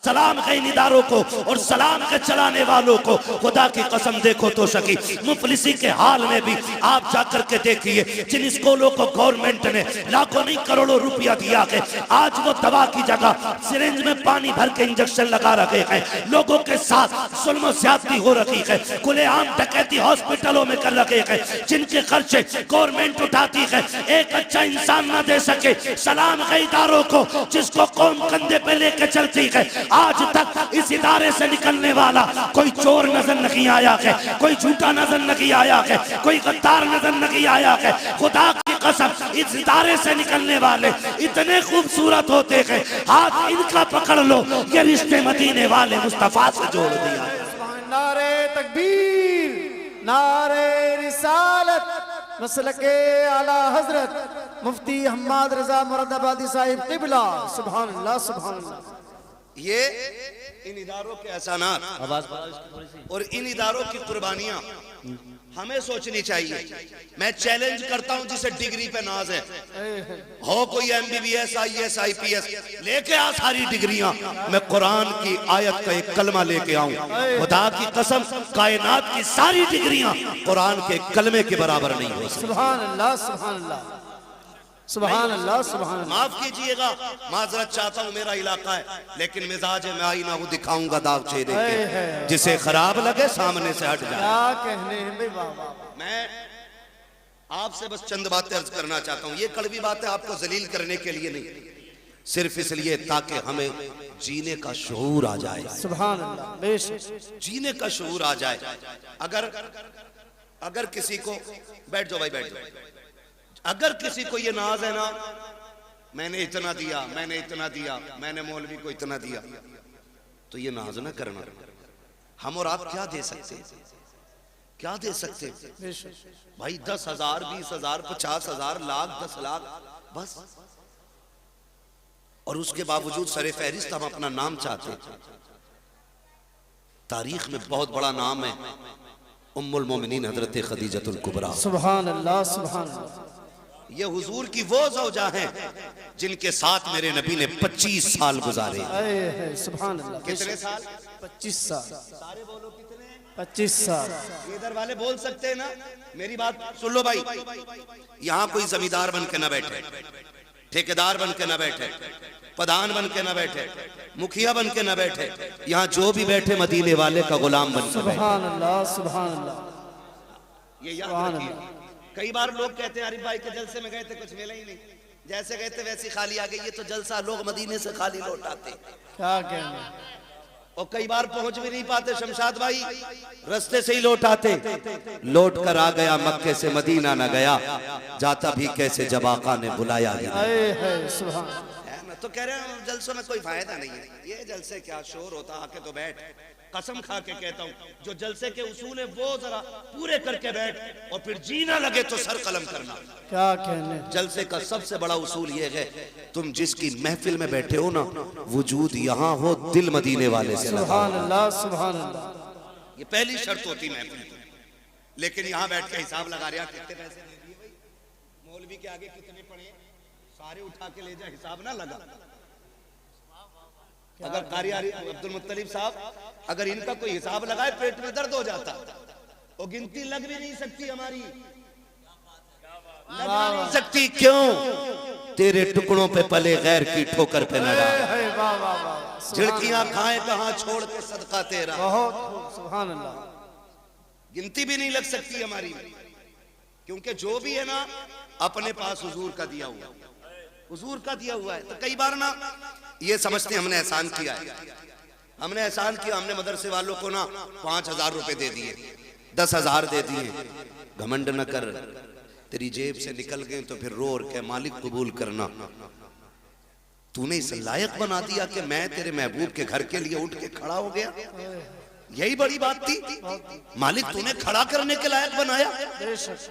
सलाम है इन इदारों को और सलाम के चलाने वालों को। खुदा की कसम देखो तो सकी मुफलिसी के हाल में भी आप जाकर के देखिए, जिन स्कूलों को गवर्नमेंट ने लाखों नहीं करोड़ों रुपया दिया है, आज वो दवा की जगह सिरिंज में पानी भर के इंजेक्शन लगा रखे हैं। लोगों के साथ जुल्म ज्यादती हो रही है, खुलेआम डकैती हॉस्पिटलों में कर रखे हैं, जिनके खर्चे गवर्नमेंट उठाती है। एक अच्छा इंसान न दे सके सलाम है इदारों को, जिसको कौम कंधे पे लेके चलती है। आज तक इस इदारे से निकलने वाला कोई चोर नजर नहीं आया है, कोई झूठा नजर नहीं आया है, कोई गद्दार नजर नहीं आया है। खुदा की कसम इस इदारे से निकलने वाले इतने खूबसूरत होते हैं, हाथ इनका पकड़ लो, ये रिश्ते मदीने वाले मुस्तफा से जोड़ दिया। नारे तकबीर, नारे रिसालत, मसलके आला हजरत मुफ्ती हम्माद रजा मुरादाबादी साहिब क़िबला। सुभान अल्लाह, सुभान अल्लाह। ये इन इदारों के एहसानात और इन इदारों की कुर्बानियां हमें सोचनी चाहिए। मैं चैलेंज करता हूं जिसे डिग्री पे नाज है, हो कोई MBBS IAS IPS लेके आ सारी डिग्रियां, मैं कुरान की आयत का एक कलमा लेके आऊं। खुदा की कसम कायनात की सारी डिग्रियां कुरान के कलमे के बराबर नहीं हो सकती। सुभान अल्लाह, सुभान अल्लाह, सुभान अल्लाह, सुभान अल्लाह। माफ कीजिएगा, माजरत चाहता हूँ, मेरा इलाका है, लेकिन मिजाज में आई ना वो दिखाऊंगा दाग चेहरे के, जिसे खराब लगे सामने से हट जाए। क्या कहने हैं भाई, बाबा। मैं आपसे बस चंद बातें अर्ज करना चाहता हूँ। ये कड़वी बातें आपको जलील करने के लिए नहीं, सिर्फ इसलिए ताकि हमें जीने का शऊर आ जाए। सुभान अल्लाह, बेशक जीने का शऊर आ जाए। अगर किसी को, बैठ जाओ भाई, बैठ जाओ। अगर किसी को ये नाज है ना, मैंने इतना दिया, मैंने इतना दिया, मैंने मौलवी को इतना दिया, तो ये नाज ना करना। हम और आप क्या दे सकते, क्या दे सकते भाई? 10,000, 20,000, 50,000, लाख, 10 लाख बस। और उसके बावजूद सरे फहरिस्त हम अपना नाम चाहते। तारीख में बहुत बड़ा नाम है उम्मुल मोमिनीन हजरत खदीजतुल कुबरा। सुभान अल्लाह, सुभान अल्लाह। ये हुजूर की वो ज़ौजा हैं जिनके साथ मेरे नबी ने 25 साल गुजारे। सुभान अल्लाह। कितने साल? 25 साल। सारे बोलो कितने? 25 साल। इधर वाले बोल सकते हैं ना? मेरी बात सुन लो भाई, यहाँ कोई जमींदार बन के ना बैठे, ठेकेदार बन के ना बैठे, प्रधान बन के ना बैठे, मुखिया बन के ना बैठे, यहाँ जो भी बैठे मदीने वाले का गुलाम बन के बैठे। सुभान अल्लाह, सुभान अल्लाह। ये याद रखिए। कई बार लोग कहते हैं आरिफ भाई के जलसे में गए थे, कुछ मिला ही नहीं, जैसे गए थे वैसी खाली आ गई। ये तो जलसा लोग मदीने से खाली लौट आते। क्या कहना। और कई बार पहुंच भी नहीं पाते शमशाद भाई, रास्ते से ही लौट आते। लौट कर आ गया मक्के से मदीना न गया, जाता भी कैसे जब आका ने बुलाया। तो कह रहे हैं जलसों में कोई फायदा नहीं है, ये जलसे क्या शोर होता, आके तो बैठ। कसम खा के कहता हूँ, जो जलसे के उसूल है वो जरा पूरे करके बैठ, और फिर जीना लगे तो सर कलम करना। क्या कहने। जलसे का सबसे बड़ा उसूल ये है, तुम जिसकी महफिल में बैठे हो ना, वजूद यहाँ हो, दिल मदीने वाले से। सुभान अल्लाह, सुभान अल्लाह। ये पहली शर्त होती महफिल की। लेकिन यहाँ बैठ के हिसाब लगा रहे, कितने पैसे दे दिए भाई, मौलवी के आगे कितने पड़े, सारे उठा के ले जा, हिसाब ना लगा। अगर कारी अब्दुल मुत्तलिब साहब, अगर इनका कोई हिसाब लगाए पेट में दर्द हो जाता। वो गिनती लग भी नहीं सकती हमारी, लग नहीं सकती। क्यों? तेरे टुकड़ों पे पले गैर की ठोकर पे न डाल, झिड़कियां खाए कहां छोड़ के सदका तेरा। बहुत सुभान अल्लाह। गिनती भी नहीं लग सकती हमारी, क्योंकि जो भी है ना अपने पास हुजूर का दिया हुआ, हुजूर का दिया हुआ है। तो कई बार ना ये समझते हमने एहसान किया है, हमने एहसान किया, हमने मदरसे वालों को ना 5,000 रुपए दे दिए, 10,000 दे दिए। घमंड न कर, तेरी जेब से निकल गए तो फिर रो और के मालिक कबूल करना। तूने इस लायक बना दिया कि मैं तेरे महबूब के घर के लिए उठ के खड़ा हो गया। यही बड़ी बात थी। मालिक तूने खड़ा करने के लायक बनाया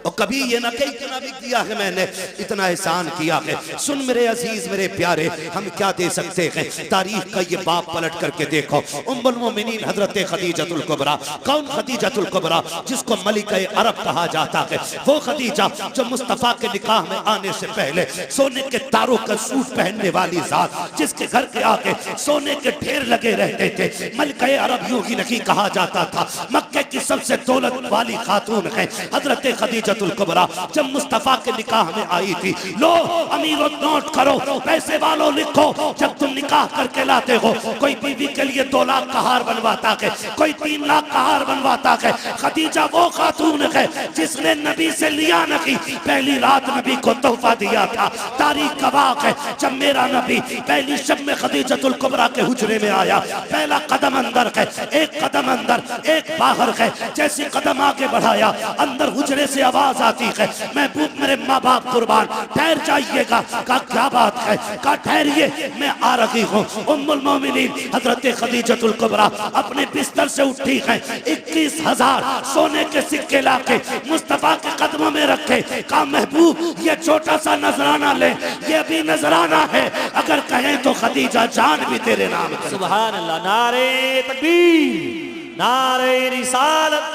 और कभी ये ना कही इतना भी किया है मैंने, इतना एहसान किया है। सुन मेरे अजीज मेरे प्यारे, हम क्या दे सकते हैं? तारीख का ये बाप पलट करके देखो। उम्मुल मोमिनीन हजरत खदीजतुल कुबरा। कौन खदीजतुल कुबरा? जिसको मलिका अरब कहा जाता है। वो खदीजा जो मुस्तफा के निकाह में आने से पहले सोने के तारों का सूट पहनने वाली जात, जिसके घर के आगे सोने के ढेर लगे रहते थे। मलिका अरब यूं ही नहीं कहा जाता था, मक्के की सबसे दौलत वाली खातून है हजरत खदीजतुल कुबरा। जब मुस्तफा के निकाह में आई थी, लो अमीरों नोट करो, पैसे वालों लिखो, जब तुम निकाह करके लाते हो कोई बीवी के लिए 2 लाख का हार बनवाता है, कोई 3 लाख का हार बनवाता है। खदीजा वो खातून है जिसने नबी से लिया नहीं, पहली रात नबी को तोहफा दिया था। तारीख गवाह है, जब मेरा नबी पहली शब में खदीजतुल कुबरा के हुजरे में आया, पहला कदम अंदर है, एक कदम अंदर एक बाहर है। जैसे कदम आगे बढ़ाया, अंदर हुजरे से आवाज आती है, महबूब मेरे माँ बाप कुर्बान, ठहर जाइएगा। का क्या बात है? का ठहरिए, मैं आ रही हूँ। उम्मुल मोमिनीन हजरत खदीजतुल कुबरा अपने बिस्तर से उठी है, 21,000 सोने के सिक्के लाके मुस्तफा के कदमों में रखे। का महबूब ये छोटा सा नजराना ले, ये भी नजराना है, अगर कहें तो खदीजा जान भी तेरे नाम करे। सुभान अल्लाह। नारे तकबीर, नारे रिसालत,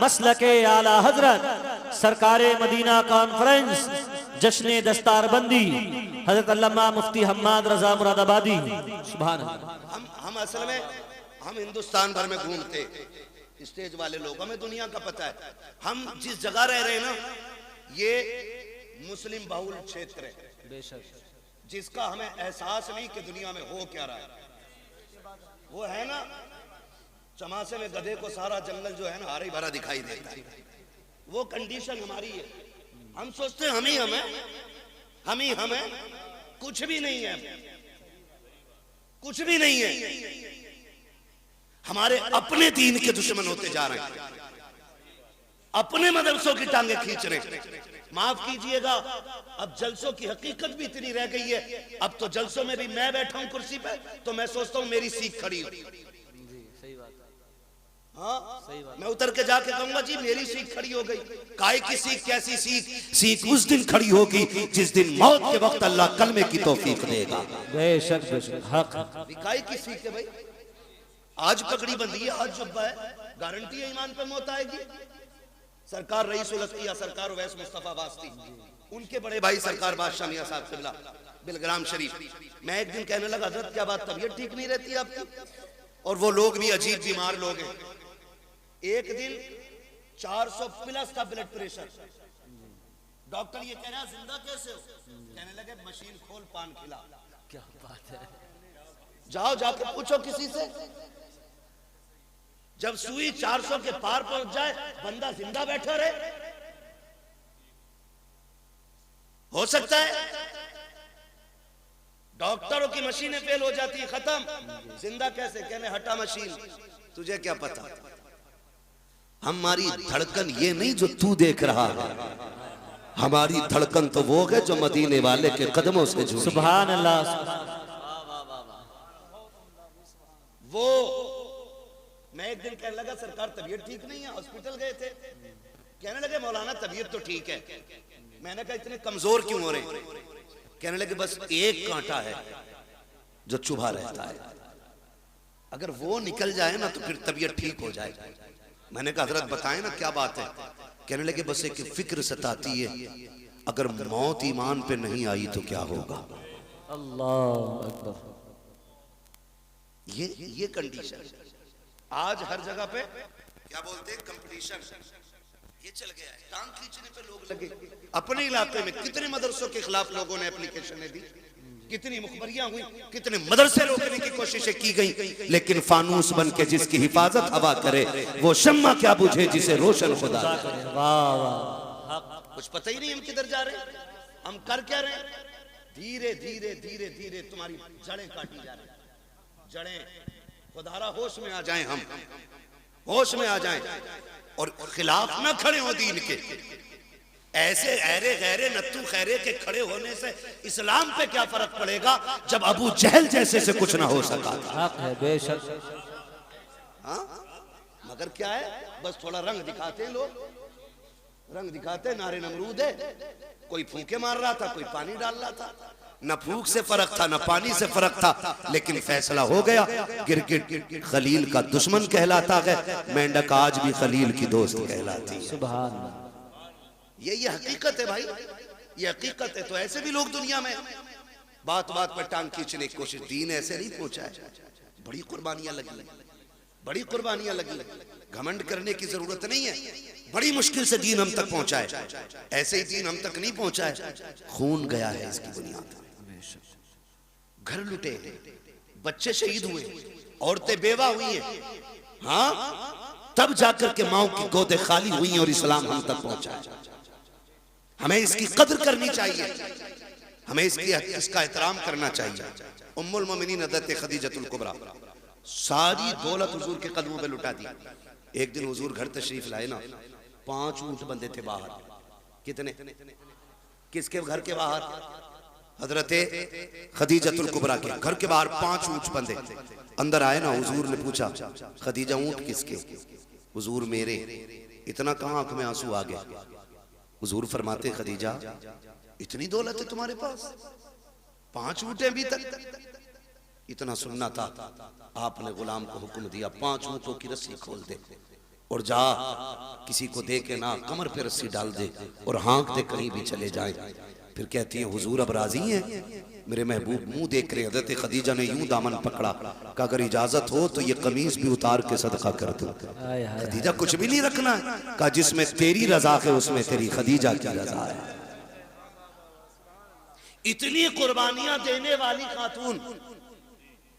मसलके आला हजरत, सरकारे मदीना कॉन्फ्रेंस, जश्ने दस्तारबंदी, हजरत अल्लामा मुफ्ती हम्माद रजा मुरादाबादी। सुभान अल्लाह। हम असल में हम हिंदुस्तान भर में घूमते, स्टेज वाले लोग, हमें दुनिया का पता है। हम जिस जगह रह रहे हैं ना, ये मुस्लिम बहुल क्षेत्र है, बेशक, जिसका हमें एहसास नहीं कि दुनिया में हो क्या रहा है। वो है ना, चमासे में गधे को सारा जंगल जो है ना हरा भरा दिखाई देता है, वो कंडीशन हमारी है। हम सोचते हैं हम ही हमें कुछ भी नहीं है, कुछ भी नहीं है। हमारे अपने दीन के दुश्मन होते जा रहे हैं, अपने मदरसों की टांगे खींच रहे हैं। माफ कीजिएगा, अब जलसों की हकीकत भी इतनी रह गई है। अब तो जलसों में भी मैं बैठा हूं कुर्सी पे, तो मैं सोचता हूं मेरी सीख खड़ी हो। हाँ, मैं उतर के जाके कहूंगा जी मेरी सीख खड़ी हो गई। काय की सीख? कैसी सीख? सीख उस दिन खड़ी होगी जिस दिन मौत के वक्त अल्लाह कलमे की तौफीक देगा। बेशक बेशक, हक। काय की सीख है भाई? आज पगड़ी बंदी है, आज जुब्बा है, गारंटी है ईमान पे मौत आएगी। सरकार रईस उल अत्किया सरकार उवैस मुस्तफा वास्ती, उनके बड़े भाई सरकार बादशाह मियां साहब किबला बिलग्राम शरीफ, मैं एक दिन कहने लगा हजरत क्या बात, तबीयत ठीक नहीं रहती आपकी? और वो लोग भी अजीब बीमार लोग हैं। एक दिन 400 प्लस का ब्लड प्रेशर, डॉक्टर ये कह रहा जिंदा कैसे हो? कहने लगे मशीन खोल पान खिला। क्या बात है? जाओ जाके पूछो किसी से, जब सुई 400 के पार पहुंच जाए बंदा जिंदा बैठा रहे? हो सकता है? डॉक्टरों की मशीनें फेल हो जाती है, खत्म, जिंदा कैसे? कहने हटा मशीन, तुझे क्या पता। हमारी धड़कन ये नहीं जो तू देख रहा है, हमारी धड़कन तो वो है जो मदीने वाले के कदमों से जुड़ी। सुभान अल्लाह। वो मैं एक दिन कहने लगा सरकार तबीयत ठीक नहीं है, हॉस्पिटल गए थे। कहने लगे मौलाना तबीयत तो ठीक है। मैंने कहा इतने कमजोर क्यों हो रहे हैं? कहने लगे बस एक कांटा है जो चुभा रहता है, अगर वो निकल जाए ना तो फिर तबीयत ठीक हो जाए। मैंने कहा हजरत बताएं ना क्या बात है? कहने लगे बस एक फिक्र सताती है, अगर मौत ईमान पे नहीं आई तो क्या होगा। अल्लाह अकबर। ये कंडीशन आज हर जगह पे क्या बोलते हैं, कंपटीशन ये चल गया है, टांग खींचने पे लोग लगे। अपने इलाके में कितने मदरसों के खिलाफ लोगों ने एप्लीकेशनें दी, कितनी मुखबरियां हुई, कितने मदरसे रोकने की कोशिशें की गई, लेकिन फानूस बन के जिसकी हिफाजत हवा करे वो शम्मा क्या बुझे जिसे रोशन खुदा करे। वाह वाह, कुछ पता ही नहीं हम किधर जा रहे हैं, हम कर क्या रहे हैं। धीरे धीरे धीरे धीरे तुम्हारी जड़ें काटी जा रही, जड़ें खुदारा होश में आ जाएं, हम होश में आ जाएं और खिलाफ ना खड़े हो दीन के। ऐसे ऐरे गैरे नत्थु खैरे के खड़े होने से इस्लाम पे क्या फर्क पड़ेगा जब अबू जहल जैसे से कुछ ना हो सका। हक है बेशक। हाँ मगर क्या है, बस थोड़ा रंग दिखाते हैं लोग, रंग दिखाते हैं। नारे नमरूद है, कोई फूंके मार रहा था, कोई पानी डाल रहा था, न फूंक से फर्क था न पानी से फर्क था, लेकिन फैसला हो गया। गिरगिट खलील का दुश्मन कहलाता है, मेंढक आज भी खलील की दोस्त कहलाती है। सुभान अल्लाह। ये हकीकत है भाई, ये हकीकत है। तो ऐसे भी लोग दुनिया में बात बात पर टांग खींचने की कोशिश, दीन ऐसे नहीं पहुंचा है। बड़ी कुर्बानियां लगी, बड़ी कुर्बानियां लगी। घमंड करने की जरूरत नहीं है, बड़ी मुश्किल से दीन हम तक पहुंचा है। ऐसे ही दीन हम तक नहीं पहुंचा है, खून गया है इसकी बुनियाद। घर लुटे, बच्चे शहीद हुए, औरतें बेवा हुई हैं, हाँ, तब जाकर के माओ की गोदे खाली हुई और इस्लाम हम तक पहुंचा है। हमें इसकी कद्र करनी चाहिए, हमें इसका एहतराम करना चाहिए। उम्मुल मोमिनीन हज़रत खदीजतुल कुबरा सारी दौलत हुजूर के कदमों पे लुटा दी। एक दिन हुजूर घर तशरीफ लाए ना, 5 ऊंट बंधे थे बाहर। कितने? किसके घर के बाहर? हजरत खदीजतुल कुबरा के घर के बाहर 5 ऊंट बंधे। अंदर आए ना, हुजूर ने पूछा, खदीजा ऊंट किसके? हुजूर मेरे। इतना कहां आंख में आंसू आ गए। हुजूर फरमाते, खदीजा इतनी दौलत है तुम्हारे पास, 5 ऊंट अभी तक? इतना सुनना था, आपने गुलाम को हुक्म दिया, 5 ऊंटों की रस्सी खोल दे और जा किसी को दे के ना कमर पे रस्सी डाल दे और हाँक दे कहीं भी चले जाए। फिर कहती है, हुजूर अब राजी हैं? मेरे महबूब मुंह देख रहे। हज़रत खदीजा ने यूं दामन पकड़ा, कहा अगर इजाजत हो तो ये कमीज भी उतार के सदका कर दो। खदीजा कुछ भी नहीं रखना है, कहा जिसमें तेरी रजा है उसमें तेरी खदीजा की रजा है। इतनी कुर्बानियां देने वाली खातून।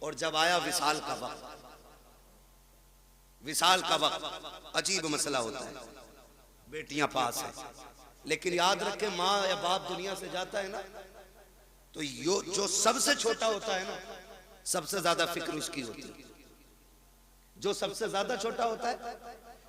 और जब आया विसाल का वक्त, विसाल का वक्त अजीब मसला होता है। बेटियां पास है, लेकिन याद रखे माँ या बाप दुनिया से जाता है ना, तो जो सबसे छोटा होता है ना, सबसे ज्यादा फिक्र उसकी होती है। जो सबसे ज्यादा छोटा होता है,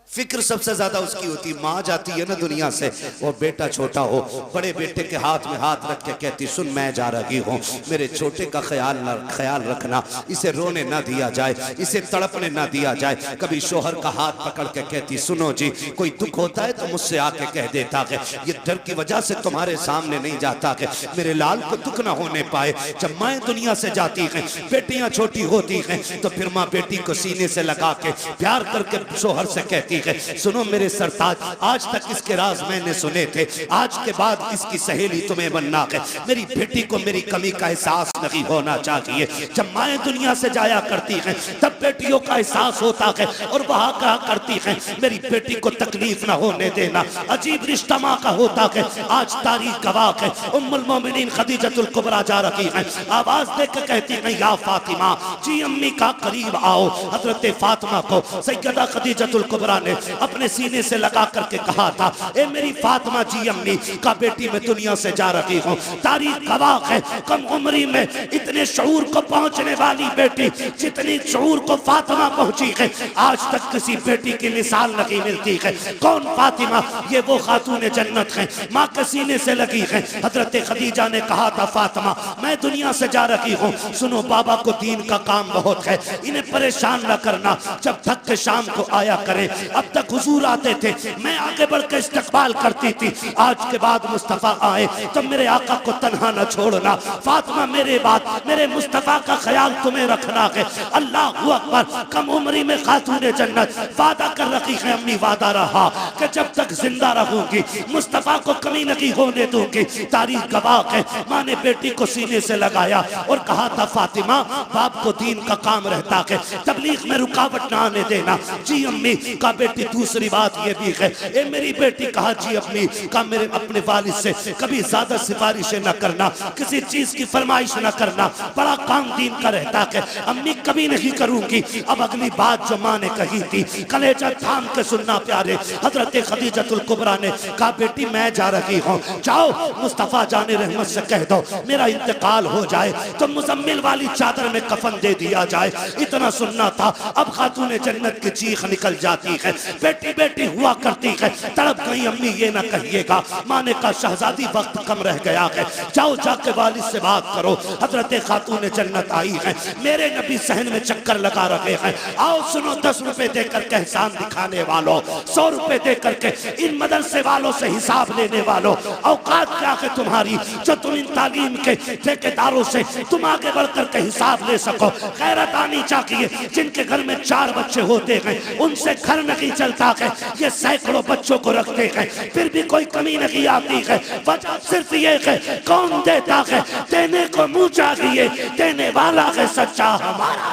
फिक्र सबसे ज्यादा उसकी होती। माँ जाती है ना दुनिया से और बेटा छोटा हो, बड़े बेटे के हाथ में हाथ रख के कहती, सुन मैं जा रही हूँ, मेरे छोटे का ख्याल रखना, इसे रोने ना दिया जाए, इसे तड़पने ना दिया जाए। कभी शोहर का हाथ पकड़ के कहती, सुनो जी कोई दुख होता है तो मुझसे आके कह देता है, ये डर की वजह से तुम्हारे सामने नहीं जाता है, मेरे लाल को दुख ना होने पाए। जब माएँ दुनिया से जाती हैं, बेटियां छोटी होती हैं, तो फिर माँ बेटी को सीने से लगा के प्यार करके शोहर से कहती है, सुनो मेरे सरताज, आज तक इसके राज मैंने सुने थे, आज के बाद इसकी सहेली तुम्हें बनना है। मेरी बेटी को मेरी कमी का एहसास नहीं होना चाहिए। जब माएँ दुनिया से जाया करती हैं तब बेटियों का एहसास होता है और वहाँ कहा करती हैं, मेरी बेटी को तकलीफ ना होने देना। अजीब रिश्ता माँ का होता है। आज तारीख गवाह है, उम्मुल मोमिनीन खदीजतुल कुबरा जा रही हैं, आवाज देकर कहती हैं, या फातिमा जी अम्मी का करीब आओ। हजरत फातिमा को सैयदा खदीजतुल कुबरा ने अपने सीने से लगा करके कहा था, ए मेरी फातिमा जी अम्मी का बेटी मैं दुनिया से जा रही हूँ। तारीख गवाह है, कम उम्री में इतने शऊर को पहुंचने वाली बेटी जितनी शऊर को फातिमा पहुंची है, आज तक किसी बेटी की मिसाल नहीं मिलती है। कौन फातिमा? ये वो खातून जन्नत है, माँ के सीने से लगी है। हजरत खदीजा ने कहा था, फातिमा मैं दुनिया से जा रही हूँ, सुनो बाबा को दीन का काम बहुत है, इन्हें परेशान न करना, जब थक के शाम को आया करें। अब तक हुजूर आते थे, मैं आगे बढ़ के इस्तकबाल करती थी, आज के बाद मुस्तफा आए तो मेरे आका को तन्हा न छोड़ना। फातिमा मेरे बाद मेरे मुस्तफा का ख्याल तुम्हें रखना है। अल्लाहू अकबर। कम उम्री में खातून जन्नत वादा कर रखी है, अम्मी वादा रहा कि जब तक जिंदा रहूंगी मुस्तफा को कमी नहीं होने दूंगी। तारीख गवाह है, माँ ने बेटी को सीने से लगाया और कहा था, फातिमा बाप को दीन का काम रहता है, तबलीग में रुकावट ना आने देना। जी अम्मी का बेटी। दूसरी बात ये भी है, ए मेरी बेटी, कहा जी अम्मी का मेरे अपने वालिद से कभी ज्यादा सिफारिशें न करना, किसी चीज की फरमाइश न करना, बड़ा काम दीन का रहता है। अम्मी कभी नहीं करूंगी। अब अगली बात जो माँ ने कही थी, कलेजा थाम के सुनना प्यारे। हजरत खदीजतुल कुबरा ने कहा, बेटी मैं जा रही हूँ, जाओ मुस्तफा जाने रहमत से कह दो मेरा इंतकाल हो जाए तो मुजम्मिल वाली चादर में कफन दे दिया जाए। इतना सुनना था। अब खातून जन्नत की चीख निकल जाती है, बेटी बेटी हुआ करती है, तड़प गई अम्मी ये ना कहिएगा। माँ ने कहा शहजादी वक्त कम रह गया है, जाओ जाके वालिद से बात करो, हजरत खातून जन्नत आई है, मेरे नबी सहन में चक्कर लगा रहे हैं, आओ सुनो 10 रुपए देकर के एहसान दिखाने वालों, 100 रुपए देकर के इन मदरसे वालों से हिसाब लेने वालों, औकात क्या है तुम्हारी जो तुम इन तालीम के ठेकेदारों से तुम आगे बढ़कर के हिसाब ले सको। गैरत आनी चाहिए। जिनके घर में 4 बच्चे होते हैं उनसे घर नहीं चलता है, ये सैकड़ों बच्चों को रखते हैं फिर भी कोई कमी नहीं आती है। वजह सिर्फ ये है कौन देता है, देने को मुंह चाहिए, देने वाला है सच्चा हमारा।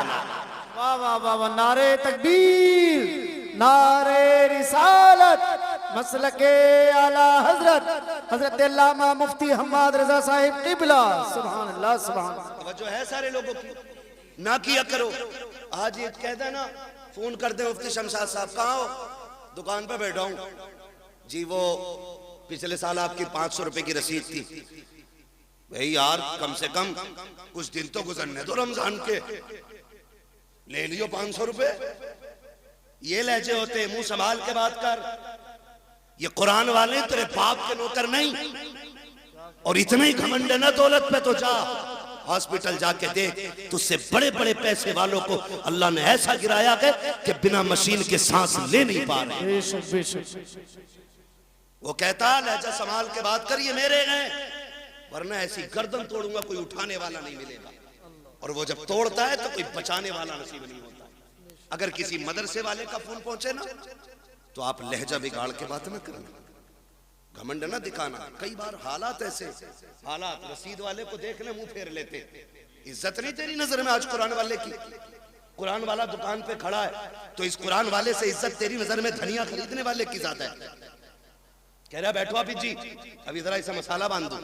वाह वाह वाह वाह, नारे तकबीर, नारे रिसालत, मसलके आला हजरत हजरत अल्लामा मुफ्ती हम्माद रजा साहिब क़िबला। सुभान अल्लाह सुभान अल्लाह। तवज्जो है सारे लोगों की, ना किया करो। आज ये कह देना, फोन कर दे मुफ्ती शमशाद साहब, कहाँ हो? दुकान पे बैठा हूँ जी। वो पिछले साल आपकी 500 रुपए की रसीद थी। भाई यार कम से कम कुछ दिन तो गुजरने दो रमजान के, ले लियो 500 रुपए। ये लहजे होते, मुंह संभाल के बात कर। ये कुरान वाले तेरे बाप के नौकर नहीं। और इतना ही घमंड है ना दौलत पे, तो जा हॉस्पिटल जाके देख, तुझसे बड़े बड़े पैसे वालों को अल्लाह ने ऐसा गिराया है कि बिना मशीन के सांस ले नहीं पा रहे। वो कहता लहजा संभाल के बात करिए, मेरे हैं, वरना ऐसी गर्दन तोड़ूंगा कोई उठाने वाला नहीं मिलेगा। और वो जब तोड़ता है तो कोई बचाने वाला नसीब नहीं होता। अगर किसी मदरसे वाले का फोन पहुंचे ना, तो आप लहजा बिगाड़ के बात ना करना, घमंड ना दिखाना। कई बार हालात ऐसे, हालात रसीद वाले को देख ले मुंह फेर लेते। इज्जत नहीं तेरी नजर में आज कुरान वाले की? कुरान वाला दुकान पे खड़ा है तो इस कुरान वाले से इज्जत तेरी नजर में धनिया खरीदने वाले की ज्यादा है। कह रहा बैठो आप जी, अभी जरा इसे मसाला बांध दूं,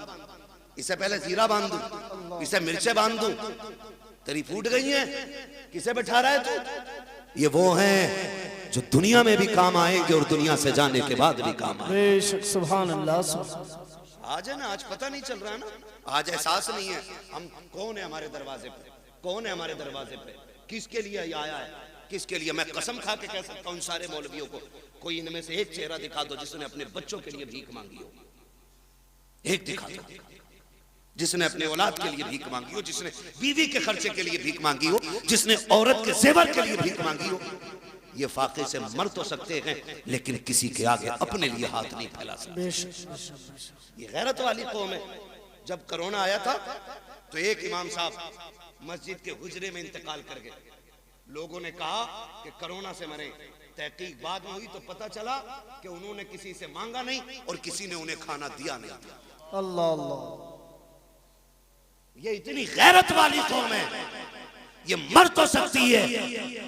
इसे पहले जीरा बांध दूं, इसे मिर्चे बांध दूं। तेरी फूट गई है, किसे बैठा रहा है तू? ये वो हैं जो दुनिया में भी काम आएंगे और दुनिया से जाने के बाद भी काम आएंगे। बेशक सुभान अल्लाह। आज है ना, आज पता नहीं चल रहा है ना, आज एहसास नहीं है हम कौन है हमारे दरवाजे पे, कौन है हमारे दरवाजे पे, किसके लिए ये आया है, किसके लिए। मैं कसम खा के कह सकता हूँ सारे मौलवियों को, कोई इनमें से एक चेहरा दिखा दो जिसने अपने बच्चों के लिए भीख मांगी हो। एक दिखा दो जिसने अपने औलाद के लिए भीख मांगी हो, जिसने बीवी के खर्चे के लिए भीख मांगी हो, जिसने औरत के जेवर के लिए भीख मांगी हो। ये फाके से मर तो सकते हैं लेकिन किसी के आगे अपने लिए हाथ नहीं फैला सकते। ये गैरत वाली कौम है। जब कोरोना आया था तो एक इमाम साहब मस्जिद के हुजरे में इंतकाल कर गए। लोगों ने कहा कि कोरोना से मरे। तहकीक बाद में हुई तो पता चला कि उन्होंने किसी से मांगा नहीं और किसी ने उन्हें खाना दिया नहीं। अल्लाह अल्लाह। ये इतनी गैरत वाली कौम है, ये मर तो सकती है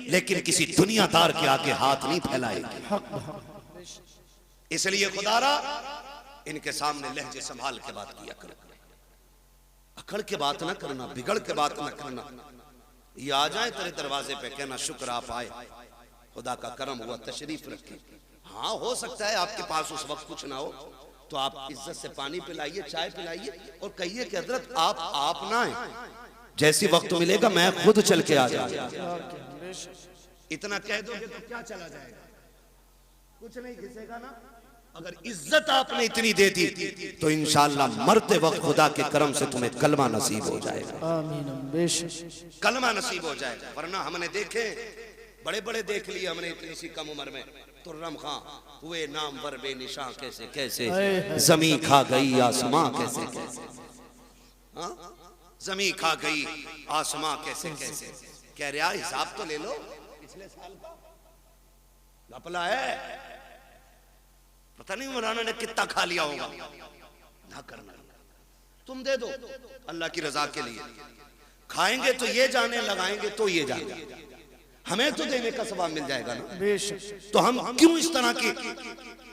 लेकिन किसी दुनियादार के आगे हाथ नहीं फैलाएगी। इसलिए खुदारा इनके सामने लहजे संभाल के बात किया करो, अकड़ के बात ना करना, बिगड़ के बात ना करना। ये आ जाए तेरे दरवाजे पे, कहना शुक्र आप आए, खुदा का करम हुआ, तशरीफ रखे। हाँ हो सकता है आपके पास उस वक्त कुछ ना हो, तो आप इज्जत से पानी पिलाइए, चाय पिलाइए और कहिए कि हजरत आप ना आए, जैसी वक्त मिलेगा मैं खुद चल के आ जाऊंगा। इतना कह दोगे तो क्या चला जाएगा, कुछ नहीं घिसेगा ना। अगर इज्जत आपने इतनी दे दी तो इंशाअल्लाह मरते वक्त खुदा के करम से तुम्हें कलमा नसीब हो जाएगा। आमीन बेशक कलमा नसीब हो जाएगा। वरना हमने देखे, बड़े बड़े देख लिए हमने इतनी सी कम उम्र में। तुर्रम खां हुए नाम वर बेनिशां कैसे कैसे, जमी खा गई आसमां कैसे कैसे, हाँ जमी खा गई आसमां कैसे कैसे। कह रहा हिसाब तो ले लो, पिछले साल का घपला है, पता नहीं मौलाना ने कितना खा लिया होगा। ना करना, तुम दे दो अल्लाह की रजा के लिए। खाएंगे तो ये जाने, लगाएंगे तो ये जाने, हमें तो देने का सवाब मिल जाएगा ना। बेशक। तो हम क्यों इस तरह की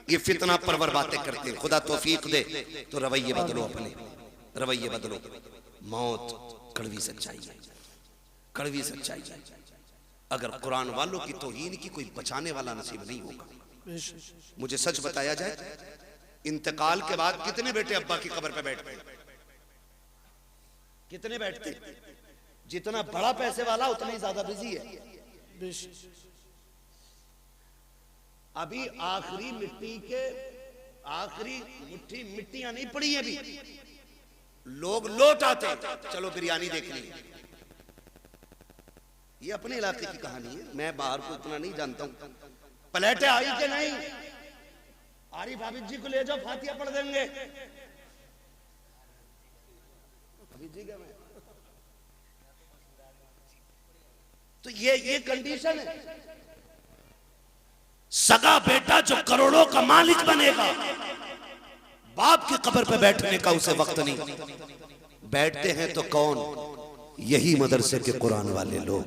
ये फितना परवर बातें करते हैं। खुदा तौफीक दे तो रवैये बदलो, अपने रवैये बदलो। मौत कड़वी सच्चाई है, कड़वी सच्चाई है। अगर कुरान वालों की तौहीन की कोई बचाने वाला नसीब नहीं होगा। मुझे सच बताया जाए, इंतकाल के बाद कितने बेटे अब्बा की कब्र पे बैठते, कितने बैठते? जितना बड़ा पैसे वाला उतना ही ज्यादा बिजी है। अभी आखिरी मिट्टी के आखिरी मुट्ठी मिट्टियां नहीं पड़ी है, अभी लोग लौट आते, चलो बिरयानी देख ली। ये अपने इलाके की कहानी है, मैं बाहर को इतना नहीं जानता हूं। प्लेटें आई कि नहीं? आरिफ हाफिज जी को ले जाओ, फातिहा पढ़ देंगे। हाफिज जी क्या मैं तो ये कंडीशन है। सगा बेटा जो करोड़ों का मालिक बनेगा, बाप की कब्र पे बैठने का उसे वक्त नहीं। बैठते हैं तो कौन? यही मदरसे के कुरान वाले लोग।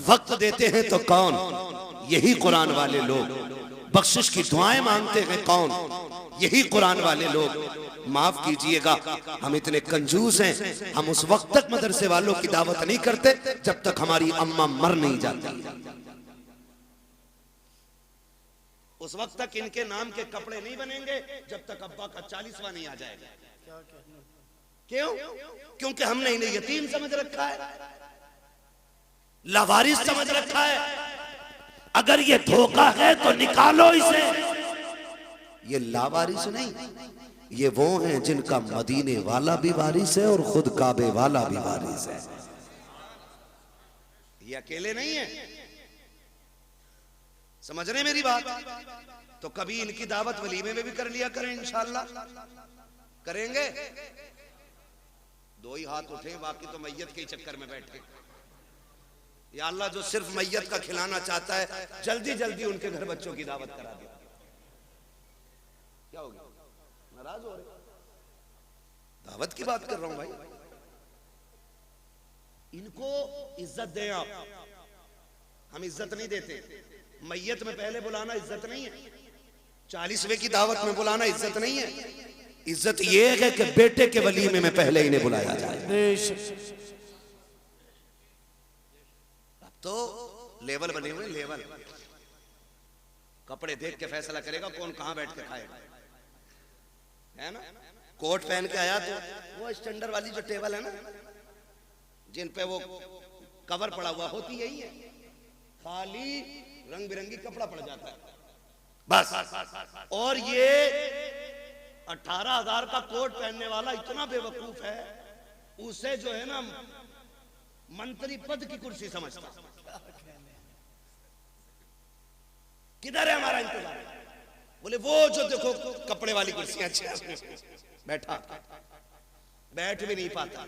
वक्त देते हैं तो कौन? यही कुरान वाले लोग। बख्शिश की दुआएं मांगते हैं कौन? यही कुरान वाले लोग। माफ कीजिएगा, हम इतने कंजूस हैं, हम उस वक्त तक मदरसे वालों की दावत नहीं करते जब तक हमारी अम्मा मर नहीं जाती। उस वक्त तक इनके नाम के कपड़े नहीं बनेंगे जब तक अब्बा का 40वां नहीं आ जाएगा। क्यों? क्योंकि हमने इन्हें यतीम समझ रखा है, लावारिस समझ रखा है। अगर ये धोखा है तो निकालो इसे। ये लावारिस नहीं, ये वो हैं जिनका मदीने वाला भी वारिस है और खुद काबे वाला भी वारिस है। ये अकेले नहीं है, समझ रहे मेरी बात? तो कभी इनकी दावत वलीमे में भी कर लिया करें, इंशाअल्लाह करेंगे। दो ही हाथ उठे, बाकी तो मैयत के चक्कर में बैठे। या अल्लाह, जो सिर्फ मैयत का खिलाना चाहता है, जल्दी जल्दी उनके घर बच्चों की दावत करा दे। क्या हो गया, नाराज हो रहे? दावत की बात कर रहा हूं भाई। इनको इज्जत दें आप, हम इज्जत नहीं देते। मैयत में पहले बुलाना इज्जत नहीं है, 40वें की दावत में बुलाना इज्जत नहीं है। इज्जत ये है कि बेटे के वलीमे में पहले इन्हें बुलाया जाए। अब तो लेवल बने हुए, लेवल। कपड़े देख के फैसला करेगा कौन कहां बैठ के खाएगा, है ना? कोट पहन के आया तो वो स्टैंडर्ड वाली जो टेबल है ना, जिन पे वो कवर पड़ा हुआ होती यही है, खाली रंग बिरंगी कपड़ा पड़ जाता है बस। और ये 18,000 का कोट पहनने वाला इतना बेवकूफ है, उसे जो है ना मंत्री पद की कुर्सी समझता। किधर है हमारा इंतजार? बोले वो जो देखो कपड़े वाली कुर्सियां अच्छी, बैठा बैठ भी नहीं पाता,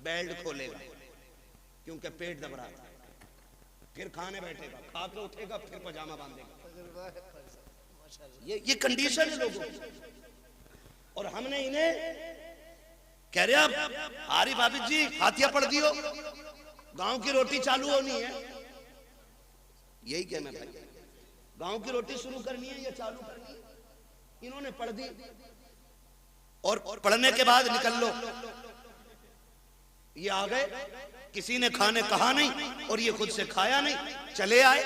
बेल्ट खोलेगा क्योंकि पेट दब रहा था, फिर खाने बैठेगा, खा के उठेगा, फिर पजामा बांधेगा। ये कंडीशन है लोगों की। और हमने इन्हें कह रहे अब आरिफ हाफिज जी फातिहा पढ़ दियो, गांव की रोटी चालू होनी है। यही कहना था, गांव की रोटी शुरू करनी है या चालू करनी है। इन्होंने पढ़ दी और पढ़ने के बाद निकल लो। ये आ गए, किसी ने खाने कहा नहीं और ये खुद से खाया नहीं, चले आए।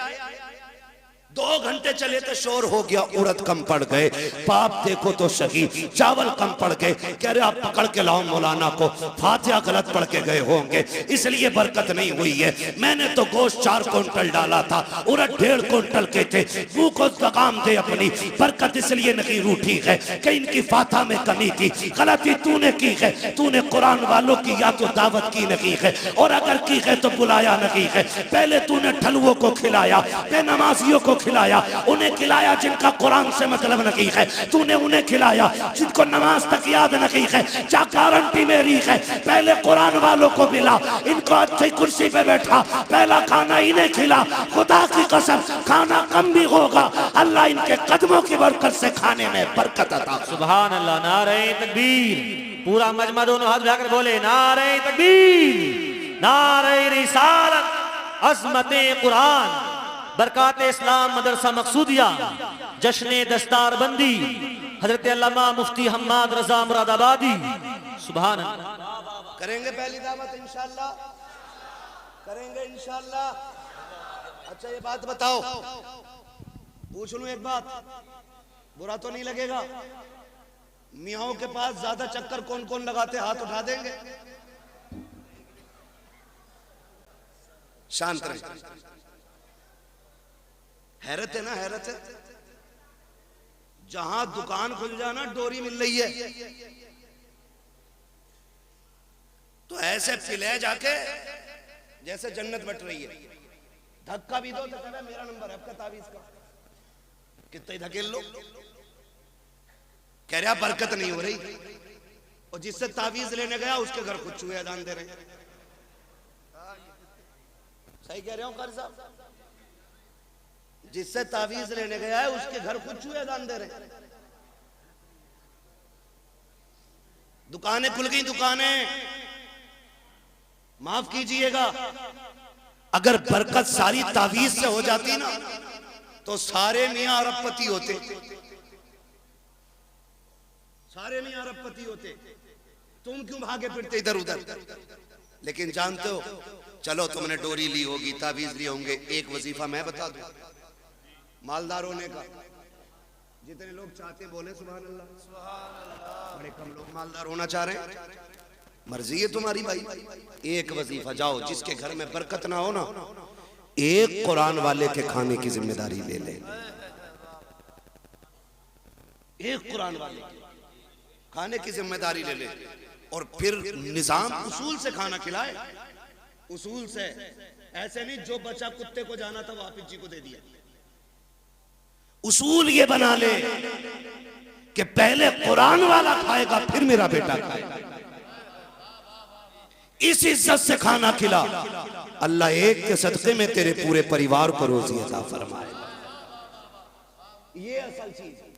2 घंटे चले तो शोर हो गया, उड़द कम पड़ गए, पाप देखो तो सही, चावल कम पड़ गए। कह रहे आप पकड़ के लाओ मौलाना को, फातिहा गलत पढ़ के गए होंगे इसलिए बरकत नहीं हुई है। मैंने तो गोश्त 4 क्विंटल डाला था, उड़द 1.5 क्विंटल के थे। मुंह को लगाम दे अपनी, बरकत इसलिए नहीं रूठी है कि इनकी फातिहा में कमी थी। गलती तूने की है, तूने कुरान वालों की या तो दावत की नहीं है, और अगर की है तो बुलाया नहीं है। पहले तूने ठलुओं को खिलाया, बेनमाजियों को खिलाया, उन्हें खिलाया जिनका कुरान से मतलब नहीं है। तूने उन्हें खिलाया जिनको नमाज तक याद नहीं है। क्या गारंटी मेरी है? पहले कुरान वालों को मिला, इनको अच्छी कुर्सी पे बैठा, पहला खाना इन्हें खिला। खुदा की कसम खाना कम भी होगा, अल्लाह इनके कदमों की बरकत से खाने में बरकत अता। सुभान अल्लाह। नारे तकबीर। पूरा मजमा दोनों हाथ उठाकर बोले नारे तकबीर, नारे रिसालत, अज़मते कुरान, बरकाते इस्लाम मदरसा मकसूदिया, जश्ने दस्तारबंदी, हजरत अल्लामा मुफ्ती हम्माद रजा मुरादाबादी। सुभान अल्लाह। करेंगे पहली दावत इंशाअल्लाह, करेंगे इंशाअल्लाह। अच्छा ये बात बताओ, पूछ लूं एक बात, बुरा तो नहीं लगेगा? मियाओं के पास ज्यादा चक्कर कौन कौन लगाते, हाथ उठा देंगे? शांत रहे। हैरत है ना, हैरत है। जहां दुकान खुल जाना डोरी मिल रही है, तो ऐसे पिले जाके जैसे जन्नत बट रही है। धक्का भी दो तो कहना मेरा नंबर है आपका तावीज का, कितने धकेल लो, कह रहा बरकत नहीं हो रही। और जिससे तावीज लेने गया उसके घर खुद चूहे अजान दे रहे हैं। सही कह रहे हो कारी साहब? जिससे तावीज लेने गया है उसके घर खुद चूहे अजान दे रहे हैं। दुकानें खुल गई, दुकानें, माफ कीजिएगा, अगर बरकत सारी तावीज से हो जाती ना तो सारे मियां अरबपति होते, सारे मियां अरबपति होते। तुम क्यों भागे फिरते इधर उधर? लेकिन जानते हो, चलो तुमने डोरी ली होगी, तावीज लिए होंगे, एक वजीफा मैं बता दूं मालदार होने का। जितने लोग चाहते बोले सुभान अल्लाह, बड़े कम लोग मालदार होना चाह रहे हैं। मर्जी है तुम्हारी भाई। एक वजीफा जाओ, जिसके घर में बरकत ना हो ना, एक कुरान वाले के खाने की जिम्मेदारी ले ले। एक कुरान वाले खाने की जिम्मेदारी ले ले, और फिर निजाम उसूल से खाना खिलाए, उसूल से। ऐसे नहीं जो बच्चा कुत्ते को जाना था वो हाफिज जी को दे दिया। उसूल ये बना ले कि पहले कुरान वाला खाएगा फिर मेरा बेटा खाएगा। इस इज्जत से खाना खिला, अल्लाह एक के सदके में तेरे पूरे परिवार को रोजी अता फरमाए। ये असल चीज है,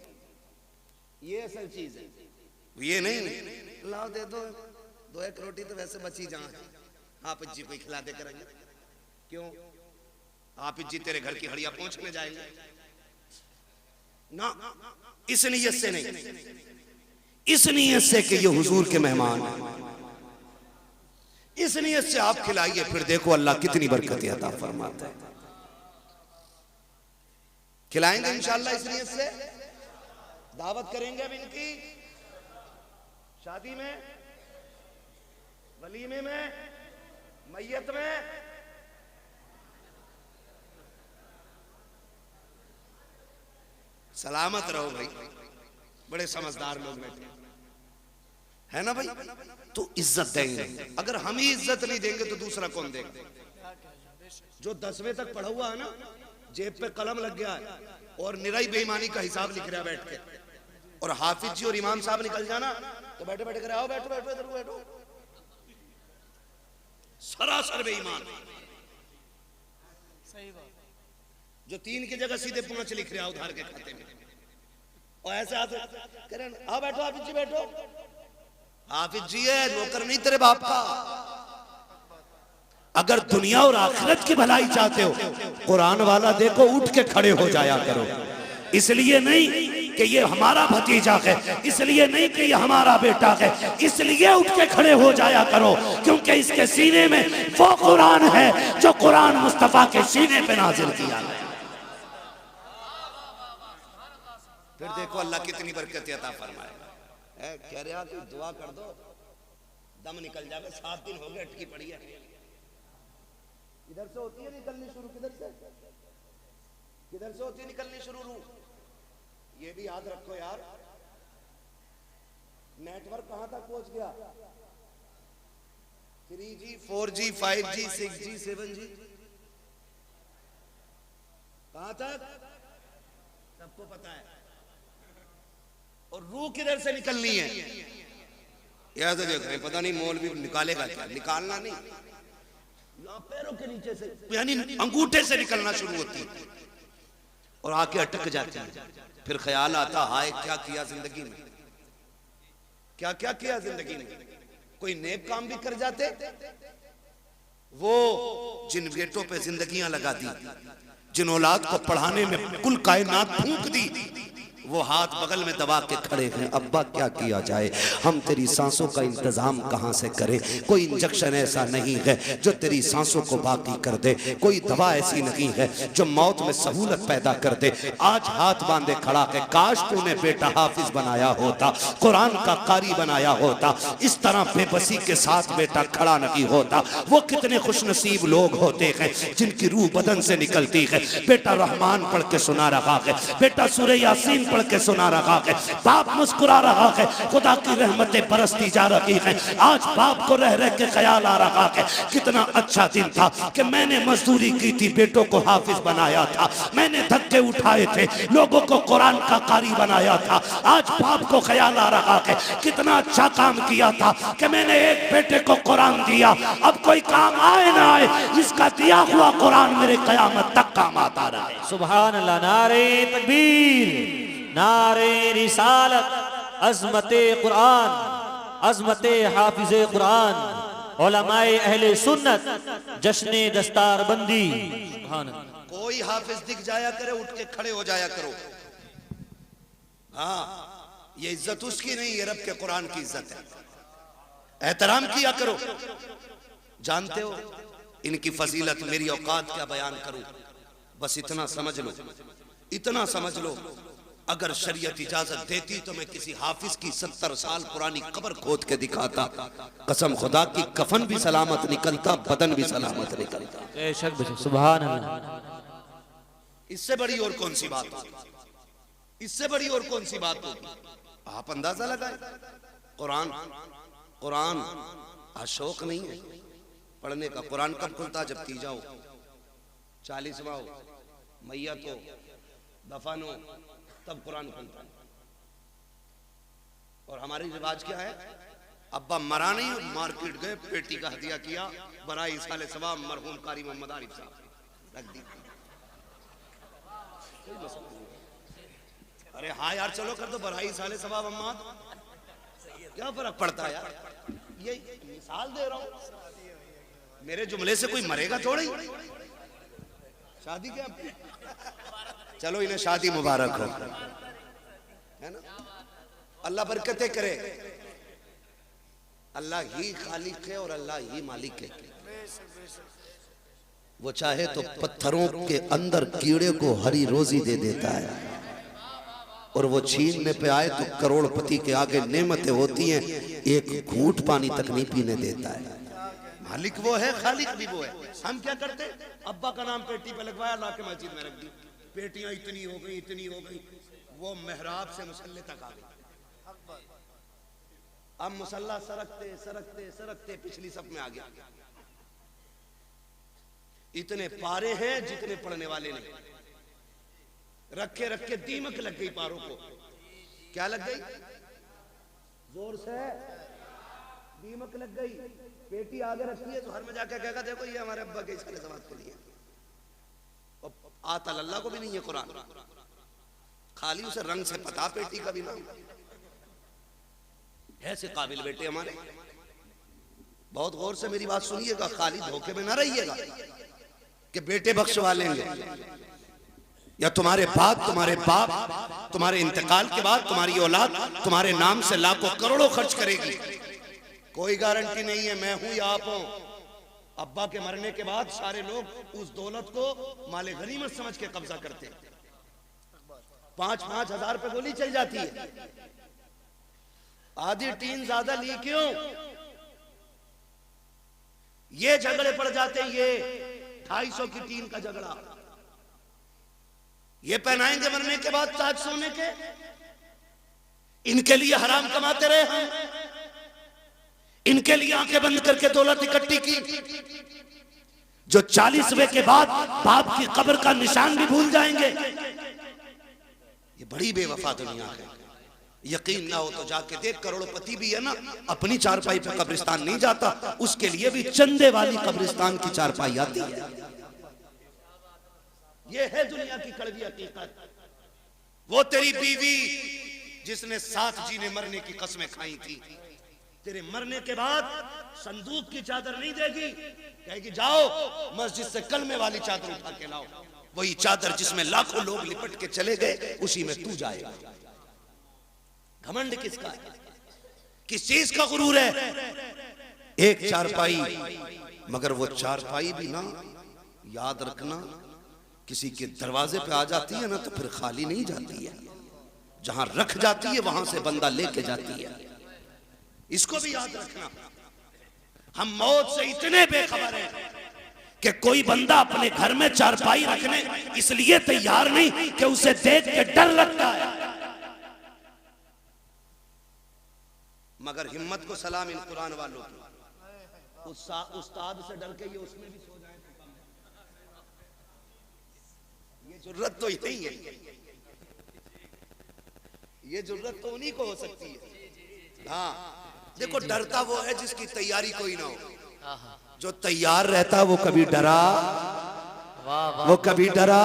ये असल चीज है। ये नहीं लाओ दे दो, दो एक रोटी तो वैसे बची जहां हाफिज जी को खिला दे करेंगे। क्यों? हाफिज जी तेरे घर की हड़िया पहुंचने जाएंगे ना, इस नियत से नहीं, इस नियत से कि ये हुजूर के मेहमान हैं, इस नियत से आप खिलाइए, फिर देखो अल्लाह कितनी बरकत अता फरमाता है। खिलाएंगे इंशाअल्लाह इस नियत से। दावत करेंगे अब इनकी शादी में, वलीमे में, मैयत में। सलामत रहो भाई, बड़े समझदार लोग बैठे है ना भाई। तो इज्जत देंगे, अगर हम ही इज्जत नहीं देंगे तो दूसरा कौन देगा? जो 10वीं तक पढ़ा हुआ है ना, जेब पे कलम लग गया है और निराई बेईमानी का हिसाब लिख रहा है बैठ के, और हाफिज जी और इमाम साहब निकल जाना तो बैठे बैठे करे आओ बैठो बैठो इधर बैठो, सरासर बेईमान। सही बात। जो 3 की जगह सीधे 5 लिख रहा है उधार के खाते में, और ऐसे आते कह रहे आओ बैठो हाफिज जी बैठो। हाफिज जी है, नौकर नहीं तेरे बाप का। अगर दुनिया और आखिरत की भलाई चाहते हो, कुरान वाला देखो उठ के खड़े हो जाया करो। इसलिए नहीं कि ये हमारा भतीजा है, इसलिए नहीं कि ये हमारा बेटा है, इसलिए उठ के खड़े हो जाया करो क्योंकि इसके सीने में वो कुरान है जो कुरान मुस्तफा के सीने पे नाजिल किया गया। फिर देखो अल्लाह कितनी बरकत अता फरमाएगा। कह रहे आप दुआ कर दो दम निकल जाए। 7 दिन हो गए अटकी पड़ी है। इधर से होती है निकलनी शुरू, किधर से होती है निकलनी शुरू रूह। ये भी याद रखो यार, नेटवर्क कहां तक पहुंच गया? 3G 4G 5G 6G 7G कहां तक सबको पता है। और रूह किधर से निकलनी है? याद देख रहे, पता नहीं मौलवी निकालेगा क्या। निकालना नहीं, पैरों के नीचे से यानी अंगूठे से निकलना शुरू होती है और आके अटक जाती है। फिर ख्याल आता हाय क्या किया जिंदगी में, क्या क्या किया जिंदगी में। कोई नेक काम भी कर जाते, वो जिन बेटों पे जिंदगियां लगा दी, जिन औलाद को पढ़ाने में कुल कायनात फूंक दी, वो हाथ बगल में दबा के खड़े हैं, अब्बा क्या किया जाए, हम तेरी सांसों का इंतजाम कहाँ से करें, कोई इंजेक्शन ऐसा नहीं है जो तेरी सांसों को बाकी कर दे, कोई दवा ऐसी नहीं है जो मौत में सहूलत पैदा कर दे। आज हाथ बांधे खड़ा है, काश तूने बेटा हाफिज बनाया होता, कुरान का कारी बनाया होता, इस तरह बेबसी के साथ बेटा खड़ा नहीं होता। वो कितने खुशनसीब लोग होते हैं जिनकी रूह बदन से निकलती है। बेटा रहमान पढ़ के सुना रहा है, बेटा सूरह यासीन पढ़ के सुना रहा है, बाप मुस्कुरा रहा है, खुदा की रहमतें बरसती जा रही हैं। आज बाप को रह रह के ख्याल आ रहा है कितना अच्छा दिन था कि मैंने मजदूरी की थी, बेटों को हाफिज बनाया था, मैंने धक्के उठाए थे, लोगों को कुरान का कारी बनाया था। आज बाप को ख्याल आ रहा है कितना अच्छा काम किया था कि मैंने एक बेटे को कुरान दिया, अब कोई काम आए ना आए, इसका दिया हुआ कुरान मेरे कयामत तक काम आता रहे। सुभान अल्लाह। नारे तकबीर, नारे रिसालत, अज़मते कुरान, अज़मते हाफिज़े कुरान, उलमाए अहले सुन्नत, जश्ने दस्तार बंदी। सुभान अल्लाह। कोई हाफिज दिख जाया करे उठ के खड़े हो जाया करो। हाँ, ये इज्जत उसकी नहीं, ये रब के कुरान की इज्जत है, एहतराम किया करो। जानते हो इनकी फजीलत, मेरी औकात क्या बयान करूं, बस इतना समझ लो, इतना समझ लो, अगर शरीयत इजाजत देती तो मैं किसी हाफिज की 70 साल पुरानी कब्र खोद के दिखाता, कसम खुदा की कफन भी सलामत निकलता, बदन भी सलामत निकलता। बेशक बेशक, सुभान अल्लाह। इससे बड़ी और कौन सी बात होगी, इससे बड़ी और कौन सी बात होगी। आप अंदाजा लगाए, कुरान कुरान शौक नहीं है पढ़ने का। कुरान कब खुलता, जब तीजा हो, 40वां हो, मैयत हो, दफन हो, तब कुरान खुलता है। और हमारी रिवाज क्या है, अब्बा मरा नहीं, मार्केट गए, पेटी का हदिया किया, बराई साले सवाब मरहूम कारी मोहम्मद आरिफ साहब रख दी। अरे हाँ यार चलो कर दो, बराई साले सवाब अम्मा, क्या फर्क पड़ता है यार, ये मिसाल दे रहा हूं, मेरे जुमले से कोई मरेगा थोड़ी। शादी क्या, चलो इन्हें शादी मुबारक हो, है ना, अल्लाह बरकतें करे। अल्लाह ही खालिक है और अल्लाह ही मालिक है। वो चाहे तो पत्थरों के अंदर कीड़े को हरी रोजी दे देता है, और वो छीनने पे आए तो करोड़पति के आगे नेमतें होती हैं, एक घूंट पानी तक नहीं पीने देता है। मालिक वो है, खालिक भी वो है। हम क्या करते, अब्बा का नाम पेटी पे लगवाया, ला के मस्जिद में रख दी, पेटियां इतनी हो गई, इतनी हो गई, वो मेहराब से मुसल्ले तक आ गई। अब मुसल्ला सरकते सरकते सरकते पिछली सब में आ गया। इतने पारे हैं जितने पढ़ने वाले नहीं, रखे रखे दीमक लग गई पारों को। क्या लग गई, जोर से दीमक लग गई। पेटी आगे रखी है तो हर में जाके कहेगा देखो ये हमारे अब्बा के इसके समाज के लिए। आता अल्लाह को भी नहीं है कुरान, खाली उसे रंग से पता पेटी का भी नाम। ऐसे काबिल बेटे हमारे, बहुत गौर से मेरी बात सुनिएगा, खाली धोखे में ना रहिएगा कि बेटे बख्शवा लेंगे, या तुम्हारे बाद तुम्हारे बाप तुम्हारे इंतकाल के बाद तुम्हारी औलाद तुम्हारे नाम से लाखों करोड़ों खर्च करेगी। कोई गारंटी नहीं है मैं हूं या आप हो। अब्बा के मरने के बाद सारे लोग उस दौलत को माले गनीमत समझ के कब्जा करते हैं। 5-5 हजार पे गोली चल जाती है। आधी टीन ज्यादा ली क्यों, ये झगड़े पड़ जाते हैं। ये 250 की टीन का झगड़ा, ये पहनाएंगे मरने के बाद ताज सोने के, इनके लिए हराम कमाते रहे हम, इनके लिए आंखें बंद करके दौलत इकट्ठी की। जो 40वें के बाद बाप की कब्र का निशान भी भूल जाएंगे। ये बड़ी बेवफा दुनिया है। यकीन ना हो तो जाके देख, करोड़पति भी है ना, अपनी चारपाई पे कब्रिस्तान नहीं जाता, उसके लिए भी चंदे वाली कब्रिस्तान की चारपाई आती है। ये है दुनिया की कड़वी हकीकत। वो तेरी बीवी जिसने साथ जीने मरने की कस्में खाई थी, तेरे मरने के बाद संदूक की चादर नहीं देगी, कहेगी जाओ मस्जिद से कलमे वाली चादर उठा के लाओ। वही चादर जिसमें लाखों लोग लिपट के चले गए, उसी में तू जाएगा। घमंड किसका है? किस चीज का गुरूर है? एक चारपाई, मगर वो चारपाई भी ना, याद रखना, किसी के दरवाजे पे आ जाती है ना तो फिर खाली नहीं जाती है, जहां रख जाती है वहां से बंदा लेके जाती है। इसको भी याद रखना। हम मौत से इतने बेखबर हैं कि कोई बंदा अपने घर में चारपाई रखने इसलिए तैयार नहीं कि उसे देख के डर लगता है, मगर हिम्मत को सलाम इन कुरान वालों की। उस्ताद से डर के ये उसमें भी सो जाए तो कम है। ये जरूरत तो यही है, ये जरूरत तो उन्हीं को हो सकती है। हाँ देखो, डरता वो है जिसकी तैयारी कोई ना हो। जो तैयार रहता वो कभी डरा, वो कभी डरा,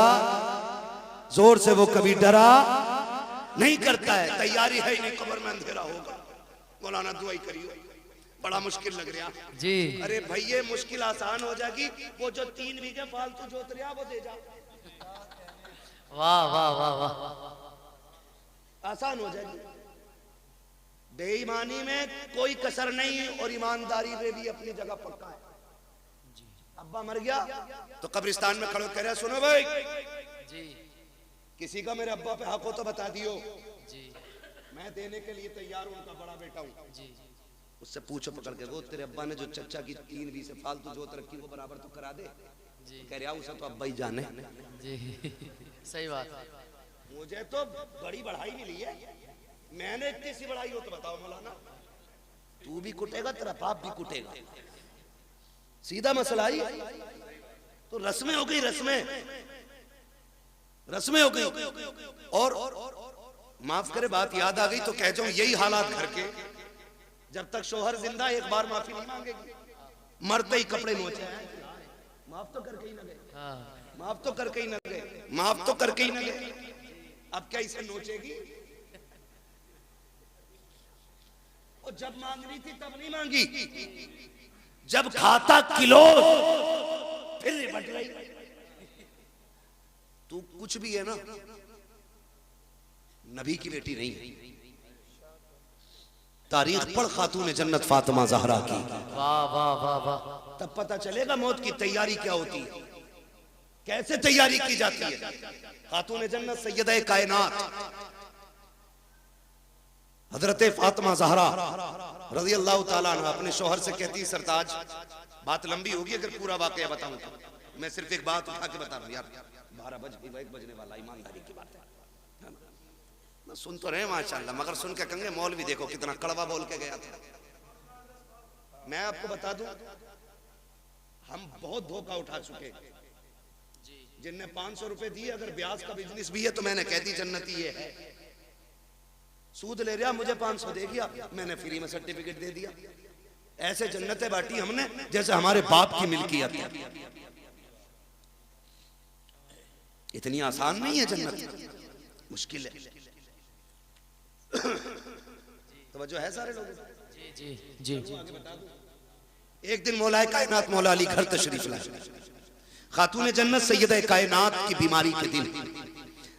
जोर से वो कभी डरा नहीं करता है। तैयारी है ही नहीं, कब्र में अंधेरा होगा, मौलाना दुआई करियो, बड़ा मुश्किल लग रहा जी। अरे भाई ये मुश्किल आसान हो जाएगी, वो जो 3 बीघे फालतू जोत रहा वो दे जा। वाह वाह वाह वाह, आसान हो जाएगी। बेईमानी में कोई कसर नहीं और ईमानदारी में भी अपनी जगह पक्का है। अब्बा मर गया तो कब्रिस्तान में खड़े कह रहे, सुनो भाई जी, किसी का मेरे अब्बा पे हक हो तो बता दियो जी, मैं देने के लिए तैयार हूं, उनका बड़ा बेटा हूं जी। उससे पूछो पकड़ के, वो तेरे अब्बा ने जो चचा की 3 बीघे फालतू जोत रखी वो बराबर तो करा दे जी। कह रहा उसे तो अब्बा ही जाने जी। सही बात है। मुझे तो बड़ी बढ़ाई मिली है, मैंने इतनी सी बढ़ाई हो तो बताओ मौलाना, तू भी कुटेगा तेरा बाप भी कुटेगा, सीधा मसला ही। तो रस्में हो गई, रस्में हो गई। और माफ करे बात याद आ गई तो कह जाऊं, यही हालात घर के, जब तक शोहर जिंदा एक बार माफी नहीं मांगेगी, मरते ही कपड़े नोचे, माफ तो करके ही न गए, माफ तो करके ही न गए, माफ तो करके ही न गए, अब क्या इसे नोचेगी? और जब मांगनी थी तब नहीं मांगी, जब खाता किलो फिर निपट रही। तू कुछ भी है ना, नबी की बेटी नहीं है। तारीख पढ़ खातून जन्नत फातिमा ज़हरा की, वाह वाह वाह वाह, तब पता चलेगा मौत की तैयारी क्या होती है, कैसे तैयारी की जाती है। खातून जन्नत सैयदा कायनात हजरत फातिमा ज़हरा रज़ी अल्लाह ताला अन्हा अपने शोहर से कहती है, सरताज बात लंबी होगी अगर पूरा वाकया बताऊं तो, मैं सिर्फ एक बात उठा के बता रहा हूं यार, 12 बजने वाला, ईमानदारी की बात है ना। सुन तो रहे माशाल्लाह, मगर सुन के कहेंगे मौलवी देखो कितना कड़वा बोल के गया था। मैं आपको बता दूं, हम बहुत धोखा उठा चुके, जिनने 500 रुपए दिए, अगर ब्याज का बिजनेस भी है तो मैंने कह दी जन्नती ये है, सूद ले रहा मुझे 500 दे दिया, मैंने फ्री में सर्टिफिकेट दे दिया। ऐसे जन्नतें बांटी हमने जैसे हमारे बाप की मिल्कियत है। इतनी आसान नहीं है जन्नत, मुश्किल है। तवज्जो है सारे लोगों? जी जी जी। एक दिन मौलाए कायनात मौला अली घर तशरीफ लाए। खातून जन्नत सैयदा कायनात की बीमारी के दिन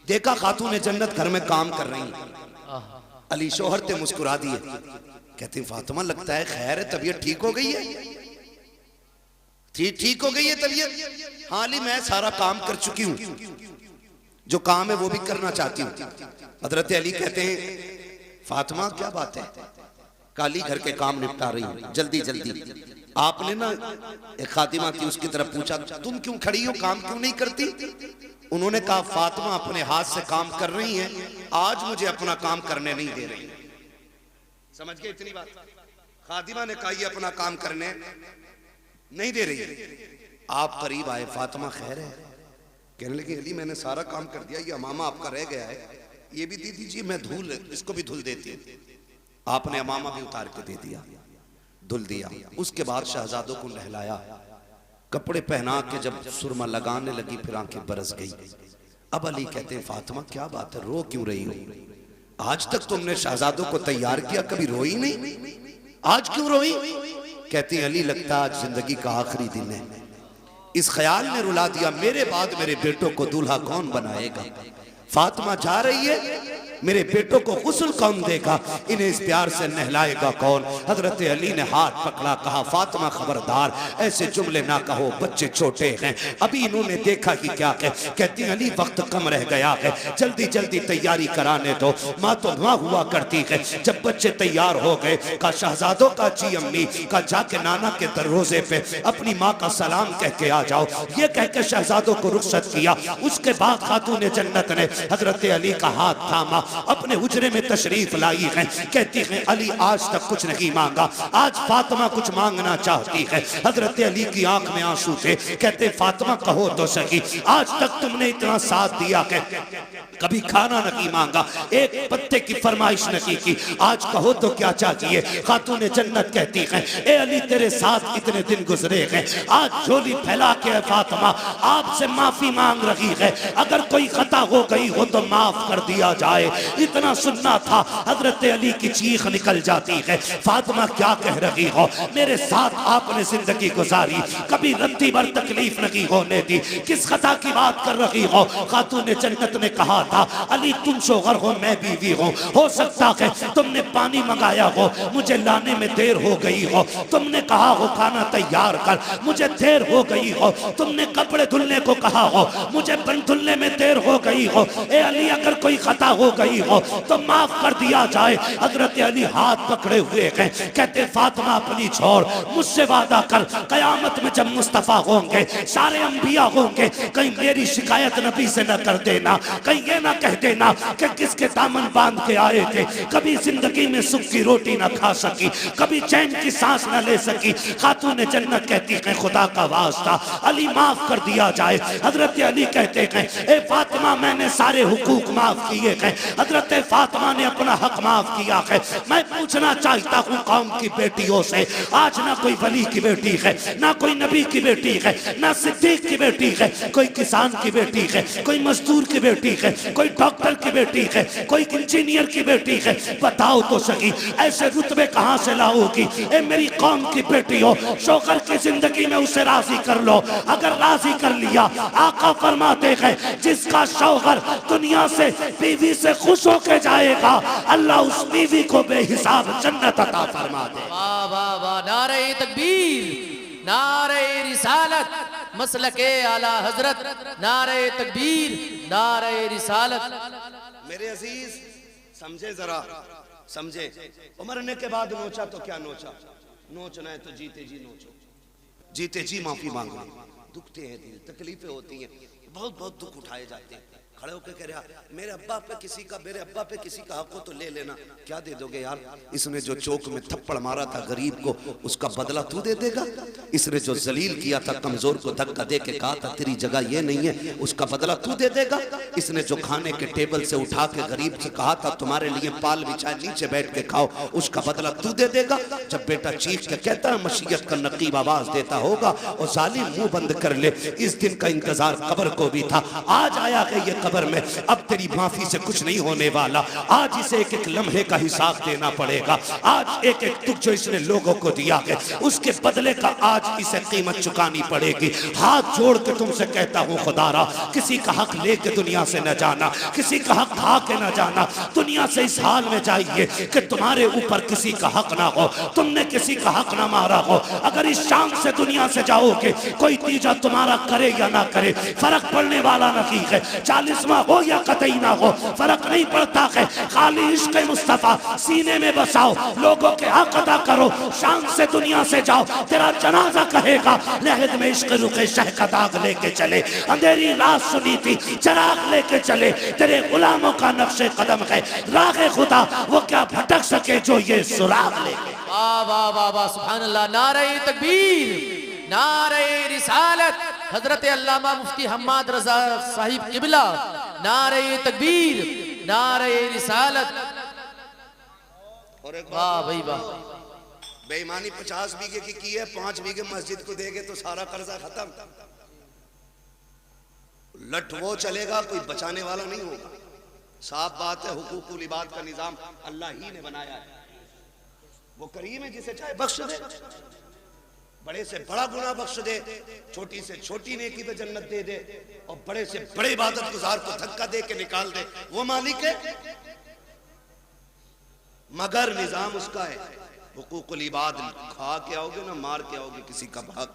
देखा खातून जन्नत घर में काम कर रही है। अली शोहर ते मुस्कुरा दिए, कहते फातिमा लगता है खैर है, तबीयत ठीक हो गई है? ठीक हो गई है तबीयत? हाँ अली मैं सारा काम कर चुकी हूँ, जो काम है वो भी करना चाहती हूँ। हजरत अली कहते हैं फातिमा क्या बात है? काली घर के काम निपटा रही हूँ जल्दी जल्दी। आपने ना एक खातिमा थी उसकी तरफ पूछा तुम क्यों खड़ी हो, काम क्यों नहीं करती? उन्होंने कहा फातिमा अपने हाथ से काम कर रही हैं, आज मुझे अपना काम करने नहीं दे रही। समझ गए इतनी बात? खातिमा ने कहा ये अपना काम करने नहीं दे रही। आप करीब आए, फातिमा खैर है? कहने लगी अली मैंने सारा काम कर दिया, ये अमामा आपका रह गया है, ये भी दे दीजिए, मैं धुल इसको भी धुल देती हूँ। आपने अमामा भी उतार के दे दिया, धुल दिया। उसके बाद शहजादों को नहलाया, कपड़े पहना के जब सुरमा लगाने लगी फिर आंखें बरस गई। अब अली कहते हैं फातिमा क्या बात है, रो क्यों रही हो? आज तक तुमने शहजादों को तैयार किया, कभी रोई नहीं, आज क्यों रोई? कहती अली लगता आज जिंदगी का आखिरी दिन है, इस ख्याल ने रुला दिया, मेरे बाद मेरे बेटों को दूल्हा कौन बनाएगा। फातिमा जा रही है, मेरे बेटों को गुस्ल कौन देगा, इन्हें इस प्यार से नहलाएगा कौन। हजरत अली ने हाथ पकड़ा, कहा फातिमा खबरदार ऐसे जुमले ना कहो, बच्चे छोटे हैं, अभी इन्होंने देखा कि क्या कह। कहती अली वक्त कम रह गया है, जल्दी जल्दी तैयारी कराने दो। माँ तो वहाँ हुआ करती है, जब बच्चे तैयार हो गए का शहजादों का जी अम्मी का जाके नाना के दरवाजे पे अपनी माँ का सलाम कह के आ जाओ। ये कह के शहजादों को रुखसत किया। उसके बाद खातून जन्नत ने हजरत अली का हाथ थामा, अपने हुजरे में तशरीफ लाई है। कहती है अली आज तक कुछ नहीं मांगा, आज फातिमा कुछ मांगना चाहती है। हजरत अली की आंख में आंसू थे। कहते फातिमा कहो तो सही, आज तक तुमने इतना साथ दिया है, कभी खाना नहीं मांगा, एक पत्ते की फरमाइश नहीं की, आज कहो तो क्या चाहिए। खातून जन्नत कहती है ए अली तेरे साथ इतने दिन गुजरे हैं, आज झोली फैला के फातिमा आपसे माफी मांग रही है, अगर कोई खता हो गई हो तो माफ कर दिया जाए। इतना सुनना था, हजरत अली की चीख निकल जाती है। फातिमा क्या कह रही हो, मेरे साथ आपने जिंदगी गुजारी, कभी रत्ती भर तकलीफ नहीं होने दी, किस खता की बात कर रही हो। खातून जन्नत ने कहा था अली तुम शोहर हो मैं बीवी हूँ, हो सकता है तुमने पानी मंगाया हो, मुझे लाने में देर हो गई हो, तुमने कहा हो खाना तैयार कर, मुझे देर हो गई हो, तुमने कपड़े धुलने को कहा हो, मुझे बन धुलने में देर हो गई हो। ए अली अगर कोई खता हो गई हो तो माफ कर दिया जाए। हजरत अली हाथ पकड़े हुए हैं, कहते फातिमा अपनी छोड़, मुझसे वादा कर कयामत में जब मुस्तफा होंगे, सारे अंबिया होंगे, कहीं मेरी शिकायत नबी से न कर देना, कहीं ये ना कह देना कि किसके दामन बांध के आए थे, कभी जिंदगी में सुख की रोटी ना खा सकी, कभी चैन की सांस ना ले सकी। खातून जन्नत कहती है खुदा का वास्ता अली माफ कर दिया जाए। हजरत अली कहते हैं ए फातिमा मैंने सारे हुकूक माफ किए हैं, हजरत फातिमा ने अपना हक माफ किया है। मैं पूछना चाहता हूँ कौम की बेटियों से, आज ना कोई वली की बेटी है, ना कोई नबी की बेटी है, ना सिद्दीक की बेटी है, कोई किसान की बेटी है, कोई मजदूर की बेटी है, कोई डॉक्टर की बेटी है, कोई इंजीनियर की बेटी है, बताओ तो सही ऐसे रुतबे कहाँ से लाओगी। ए मेरी कौम की बेटी हो, शोहर की जिंदगी में उसे राजी कर लो, अगर राजी कर लिया आका फरमाते हैं जिसका शौहर दुनिया से बीवी से खुश होके जाएगा, अल्लाह उस बीवी को बेहिसाब जन्नत अता फरमा दे। वाह वाह वाह, नारे तकबीर, नारे रिसालत, मसलके आला हजरत, नारे तकबीर, नारे रिसालत। मेरे अजीज समझे जरा, समझे। मरने के बाद नोचा तो क्या नोचा, नोचना है तो जीते जी नोचो, जीते जी माफी मांगो। दुखते हैं दिल, तकलीफें होती हैं, बहुत बहुत दुख उठाए जाते हैं। खड़े होकर कह रहा मेरे अब्बा पे किसी का, मेरे अब्बा पे किसी का हक हो तो ले लेना, क्या दे दोगे यार। इसने जो चौक में थप्पड़ मारा था गरीब को, उसका बदला तू दे देगा। इसने जो जलील किया था कमजोर को धक्का दे के कहा था तेरी जगह ये नहीं है, उसका बदला तू दे देगा। इसने जो खाने के टेबल से उठा के गरीब से कहा था तुम्हारे लिए पाल बिछाए नीचे बैठ के खाओ, उसका बदला तू दे देगा। जब बेटा चीख के कहता है मशीयत का नकीब आवाज देता होगा और जालिम मुंह बंद कर ले। इस दिन का इंतजार कब्र को भी था, आज आया है ये कब्र में, अब तेरी माफी से कुछ नहीं होने वाला। आज इसे एक एक लम्हे का हिसाब देना पड़ेगा। आज एक एक दुख जो इसने लोगों को दिया है उसके बदले का आज इसे कीमत चुकानी पड़ेगी। हाथ जोड़ के तुमसे कहता हूँ खुदारा, किसी का हक लेके दुनिया से न जाना, किसी का हक खा के न जाना। दुनिया से इस हाल में जाइए कि तुम्हारे ऊपर किसी का हक ना हो, तुमने किसी का हक ना मारा हो। अगर इस शाम से दुनिया से जाओगे, कोई तीजा तुम्हारा करे या ना करे फर्क पड़ने वाला नहीं है। 40वां हो या कतई ना हो फर्क नहीं पड़ता है। खाली इश्क मुस्तफा सीने में बसाओ, लोगों के हक अदा करो, शान से दुनिया से जाओ। तेरा जनाजा कहेगा लहद में इश्क रुके शह का दाग लेके चले, अंधेरी रात सुनी थी चराग लेके चले। तेरे गुलामों का नक्शे कदम है राह खुदा, वो क्या भटक सके जो ये सुराग लेके। वाह वाह वाह वाह, सुभान अल्लाह। नारे तकबीर, नारे रिसालत, हजरत अल्लामा मुफ्ती हम्माद रजा साहिब किबला, नारे तकबीर, नारे रिसालत। और एक वाह भाई वाह। बेईमानी 50 बीघे की है, 5 बीघे मस्जिद को देंगे तो सारा कर्जा खत्म। लट वो चलेगा, कोई बचाने वाला नहीं होगा। साफ बात है, हुकूकुल इबाद का निजाम अल्लाह ही ने बनाया है। वो करीम है जिसे चाहे बख्श दे। बड़े से बड़ा गुनाह बख्श दे, छोटी से छोटी नेकी पे जन्नत दे दे, और बड़े से बड़े इबादत गुजार को धक्का दे के निकाल दे, वो मालिक है। मगर निजाम उसका है। हुकूकुल इबाद खा के आओगे ना मार के आओगे किसी का भाग,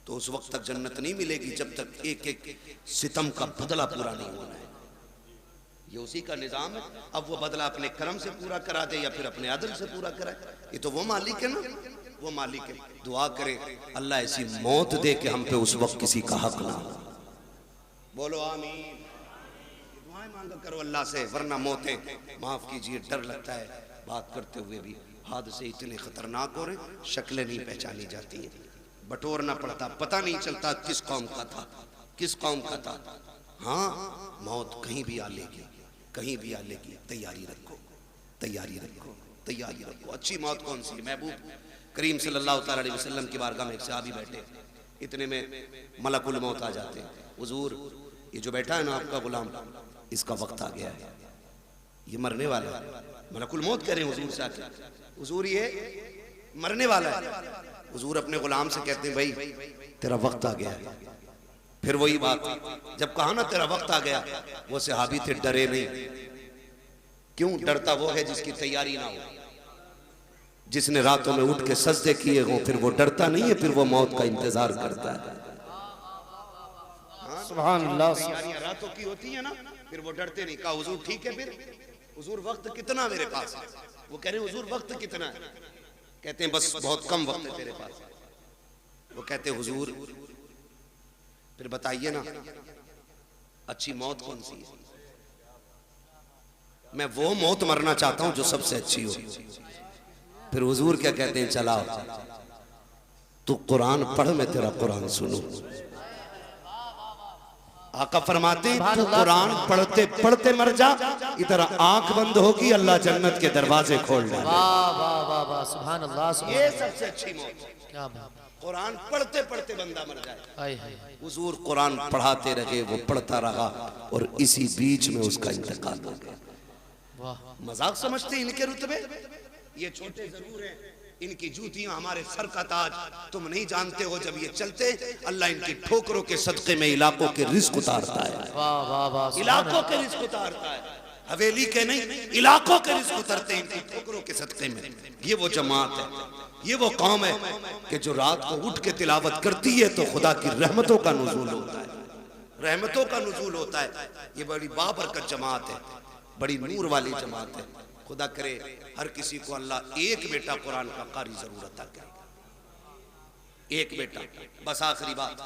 तो उस वक्त तक जन्नत नहीं मिलेगी जब तक एक एक सितम का बदला पूरा नहीं होना है। ये उसी का निजाम है। अब वो बदला अपने कर्म से पूरा करा दे या फिर अपने अदल से पूरा कराए, ये तो वो मालिक है ना, वो मालिक है। दुआ करें अल्लाह ऐसी मौत दे कि हम पे उस वक्त किसी का हक ना हो। बोलो आमीन। दुआएं मांगा करो अल्लाह से, वरना मौतें माफ कीजिए डर लगता है बात करते हुए भी। हादसे इतने खतरनाक हो रहे, शक्लें नहीं पहचानी जाती हैं, बटोरना पड़ता, पता नहीं चलता किस कौम का था, किस कौम का था। हाँ, मौत कहीं भी आ लेगी, कहीं भी आ लेगी। तैयारी रखो, तैयारी रखो, तैयारी रखो। अच्छी मौत कौन सी? महबूब करीम सल्लल्लाहु ताला अलैहि वसल्लम की बारगाह में एक सहाबी बैठे, इतने में मलकुल मौत आ जाते हैं। हुजूर, ये जो बैठा है ना आपका गुलाम, इसका वक्त आ गया है, ये मरने वाला है। मलकुल मौत कह रहे हैं हुजूर से आके, हुजूर ये मरने वाला है। हुजूर अपने गुलाम से कहते हैं भाई तेरा वक्त आ गया है। फिर वही बात, जब कहा ना तेरा वक्त आ गया, वो सहाबी थे डरे नहीं। क्यों डरता? वो है जिसकी तैयारी ना हो, जिसने रातों में उठ के सजदे किए हों, फिर वो डरता नहीं है, फिर वो मौत का इंतजार करता है। सुभान अल्लाह। तैयारियां रातों की होती है ना, फिर वो डरते नहीं। कहा हुजूर ठीक है, फिर हुजूर वक्त कितना मेरे पास है? वो कह रहे हुजूर वक्त कितना है? कहते हैं बस बहुत कम वक्त है तेरे पास। वो कहते हुजूर फिर बताइए ना अच्छी मौत कौन सी है? मैं वो मौत मरना चाहता हूं जो सबसे अच्छी हो। फिर हुजूर क्या कहते हैं, चलाओ तू कुरान पढ़, मैं तेरा कुरान सुनूं। आका फरमाते हैं तू कुरान पढ़ते पढ़ते मर जा, इधर आंख बंद होगी अल्लाह जन्नत के दरवाजे खोल डाले। वाह वाह वाह वाह, सुभान अल्लाह, सुभान ये अल्लाह। सबसे अच्छी मौत, क्या बात, कुरान पढ़ते पढ़ते बंदा मर जाए। हाय हाय। हुजूर कुरान पढ़ाते रहे, वो पढ़ता रहा, और इसी बीच में उसका इंतकाल हो गया। वाह, मजाक समझते इनके रुतबे? ये छोटे जरूर हैं, इनकी जूतियां हमारे सर का ताज। तुम नहीं जानते हो, जब ये चलते अल्लाह इनकी ठोकरों के सदके में इलाकों के रिस्क उतारता है। वाह वाह वाह, इलाकों के रिस्क उतारता है, हवेली के नहीं, इलाकों के रिस्क उतरते हैं इनकी ठोकरों के सदके में। ये वो जमात है, ये वो कौम है कि जो रात को उठ के तिलावत करती है तो खुदा की रहमतों का नुज़ूल होता है, रहमतों का नुज़ूल होता है। ये बड़ी बाबरकत जमात है, बड़ी नूर वाली जमात है। खुदा करे हर किसी को अल्लाह एक बेटा कुरान का कारी जरूर अता करे, एक बेटा। बस आखिरी बात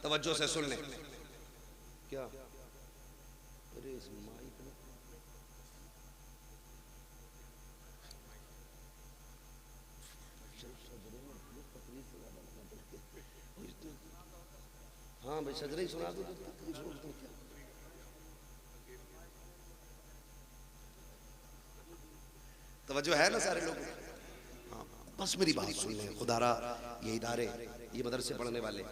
तवज्जो से सुन ले। क्या अरे इस माइक में हाँ भाई सदरे ही सुना दो। तवज्जो है ना सारे लोग? हाँ, बस मेरी बात सुन लें। खुदारा ये इदारे, ये मदरसे पढ़ने वाले,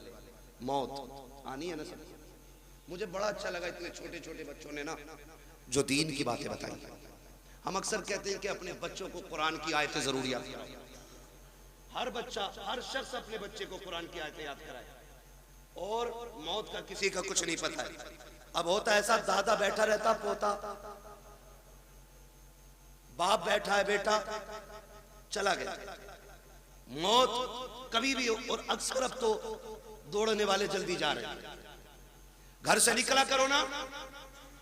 मौत आनी है ना सब। मुझे बड़ा अच्छा लगा इतने छोटे छोटे बच्चों ने ना जो दीन की बातें बताई। हम अक्सर कहते हैं कि अपने बच्चों को कुरान की आयतें जरूर याद कराएं। हर बच्चा, हर शख्स अपने बच्चे को कुरान की आयतें याद कराए। और मौत का किसी का कुछ नहीं पता है। अब होता ऐसा, दादा बैठा रहता, पोता, बाप बैठा है, बेटा चला गया, मौत कभी भी हो। और अक्सर अब तो दौड़ने वाले जल्दी जा रहे हैं। घर से निकला करो ना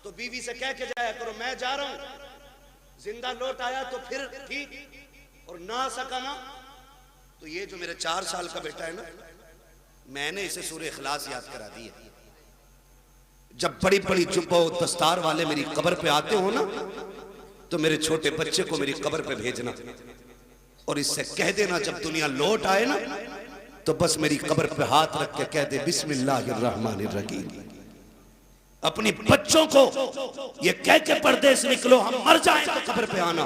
तो बीवी से कह के जाया करो मैं जा रहा हूं। जिंदा लौट आया तो फिर ठीक, और ना आ सका ना तो ये जो मेरे 4 साल का बेटा है ना, मैंने इसे सूरह इखलास याद करा दी है। जब बड़ी बड़ी जुब्बा और दस्तार वाले मेरी कब्र पे आते हो ना, तो मेरे छोटे बच्चे को मेरी कब्र पे भेजना और इससे कह देना जब दुनिया लौट आए ना तो बस मेरी कब्र पे हाथ रख के कह दे बिस्मिल्लाहिर्रहमानिर्रहीम। अपनी बच्चों को ये कह के परदेश निकलो, हम मर जाएं तो कब्र पे आना।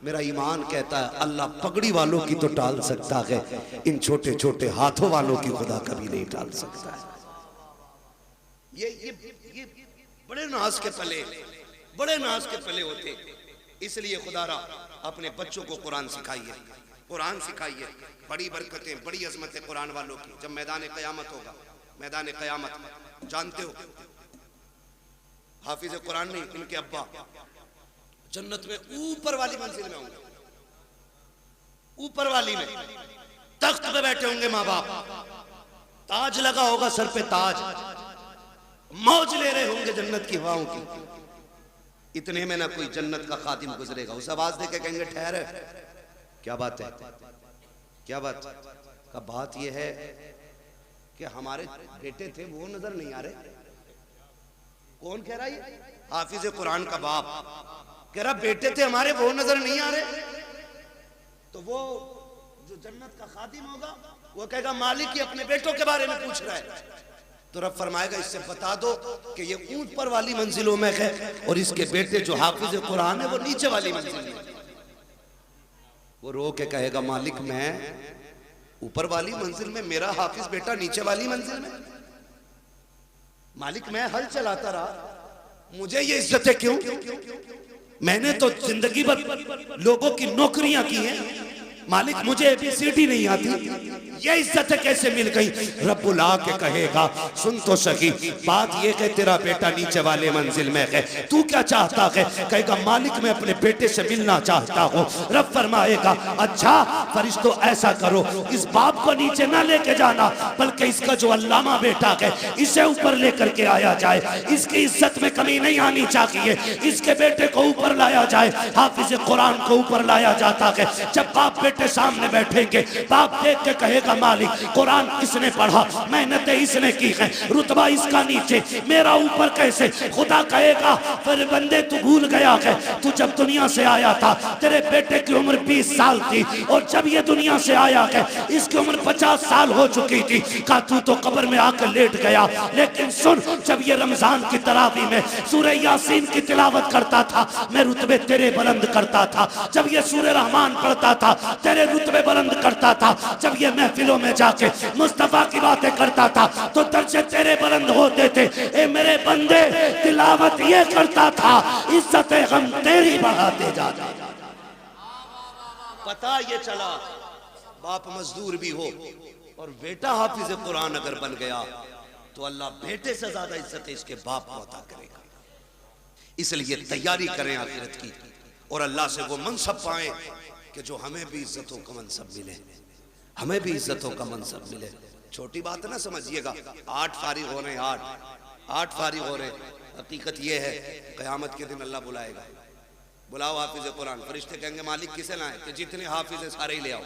मेरा ईमान कहता है अल्लाह पगड़ी वालों की तो टाल सकता है, इन छोटे छोटे हाथों वालों की खुदा कभी नहीं टाल सकता है। ये बड़े नाज के पले, बड़े नाज के पले होते। इसलिए खुदारा अपने बच्चों को कुरान सिखाइए। कुरान सिखाइए। बड़ी बरकतें, बड़ी अजमतें कुरान वालों की। जब मैदान क़यामत होगा, मैदान क़यामत जानते हो, हाफिज कुरान नहीं, इनके अब्बा जन्नत में ऊपर वाली मंजिल में होंगे, ऊपर वाली में तख्त पे बैठे होंगे माँ बाप, ताज लगा होगा सर पे ताज, मौज ले रहे होंगे जन्नत की हवाओं की। इतने में ना कोई जन्नत का खादिम गुजरेगा, उस आवाज दे के कहेंगे ठहर, क्या बात है, क्या बात का बात यह है कि हमारे बेटे थे वो नजर नहीं आ रहे। कौन कह रहा है? हाफिज कुरान का बाप कह रहा बेटे थे हमारे वो नजर नहीं आ रहे। तो वो जो जन्नत का खादिम होगा वो कहेगा मालिक ही अपने बेटों के बारे में पूछ रहा है। तो रब फरमाएगा इससे बता दो कि ये ऊपर वाली मंजिलों में है और इसके बेटे जो हाफिज कुरान है वो नीचे वाली मंजिल में। वो रो के कहेगा मालिक मैं ऊपर वाली मंजिल में, मेरा हाफिज बेटा नीचे वाली मंजिल में। मालिक मैं हल चलाता रहा, मुझे ये इज्जतें क्यों? मैंने तो जिंदगी भर लोगों की नौकरियां की हैं, मालिक मुझे एबीसीडी नहीं आती, ये इज्जतें कैसे मिल गई? रब्बुल आके कहेगा सुन तो सही, बात ये कि तेरा बेटा नीचे वाले मंजिल में है, तू क्या चाहता है? कहेगा मालिक मैं अपने बेटे से मिलना चाहता हूँ। रब फरमाएगा अच्छा फरिश्तों ऐसा करो, इस बाप को नीचे ना लेके जाना, बल्कि इसका जो अल्लामा बेटा है इसे ऊपर लेकर के आया जाए, इसकी इज्जत में कमी नहीं आनी चाहिए, इसके बेटे को ऊपर लाया जाए। हाफिज कुरान को ऊपर लाया जाता है। जब बाप बेटे सामने बैठेंगे, बाप देख के कहेगा मालिक कुरान इसने पढ़ा, मेहनतें इसने की है, रुतबा इसका नीचे, मेरा ऊपर कैसे? खुदा कहेगा फिर बंदे तू भूल गया है, तू जब दुनिया से आया था तेरे बेटे की उम्र 20 साल थी और जब ये दुनिया से आया है इसकी उम्र 50 साल हो चुकी थी। का तू तो कब्र में आकर लेट गया, लेकिन सुन जब ये रमजान की तरावी में सूरह यासीन की तिलावत करता था मैं रुतबे तेरे बुलंद करता था, जब ये सूरह रहमान पढ़ता था तेरे रुतबे बुलंद करता था, जब ये महफिलों में जाके मुस्तफा की बातें करता था तो दर्जे तेरे बुलंद होते थे। ए मेरे बंदे तिलावत ये करता था, इज्जतें हम तेरी बढ़ाते जाते। पता ये चला बाप मजदूर भी हो और बेटा हाफिज कुरान अगर बन गया तो अल्लाह बेटे से ज्यादा इज्जत इसके बाप को अता करेगा। इसलिए तैयारी करें आखिरत की और अल्लाह से वो मनसब पाएं कि जो हमें भी इज्जतों का मनसब मिले, हमें भी इज्जतों का मनसब मिले। छोटी बात ना समझिएगा, 8 फारिग हो रहे हैं, 8 फारिग हो रहे हैं। हकीकत ये है क़यामत के दिन अल्लाह बुलाएगा, बुलाओ हाफिज कुरान। फरिश्ते कहेंगे मालिक किसे लाए? कि जितने हाफिज है सारे ही ले आओ।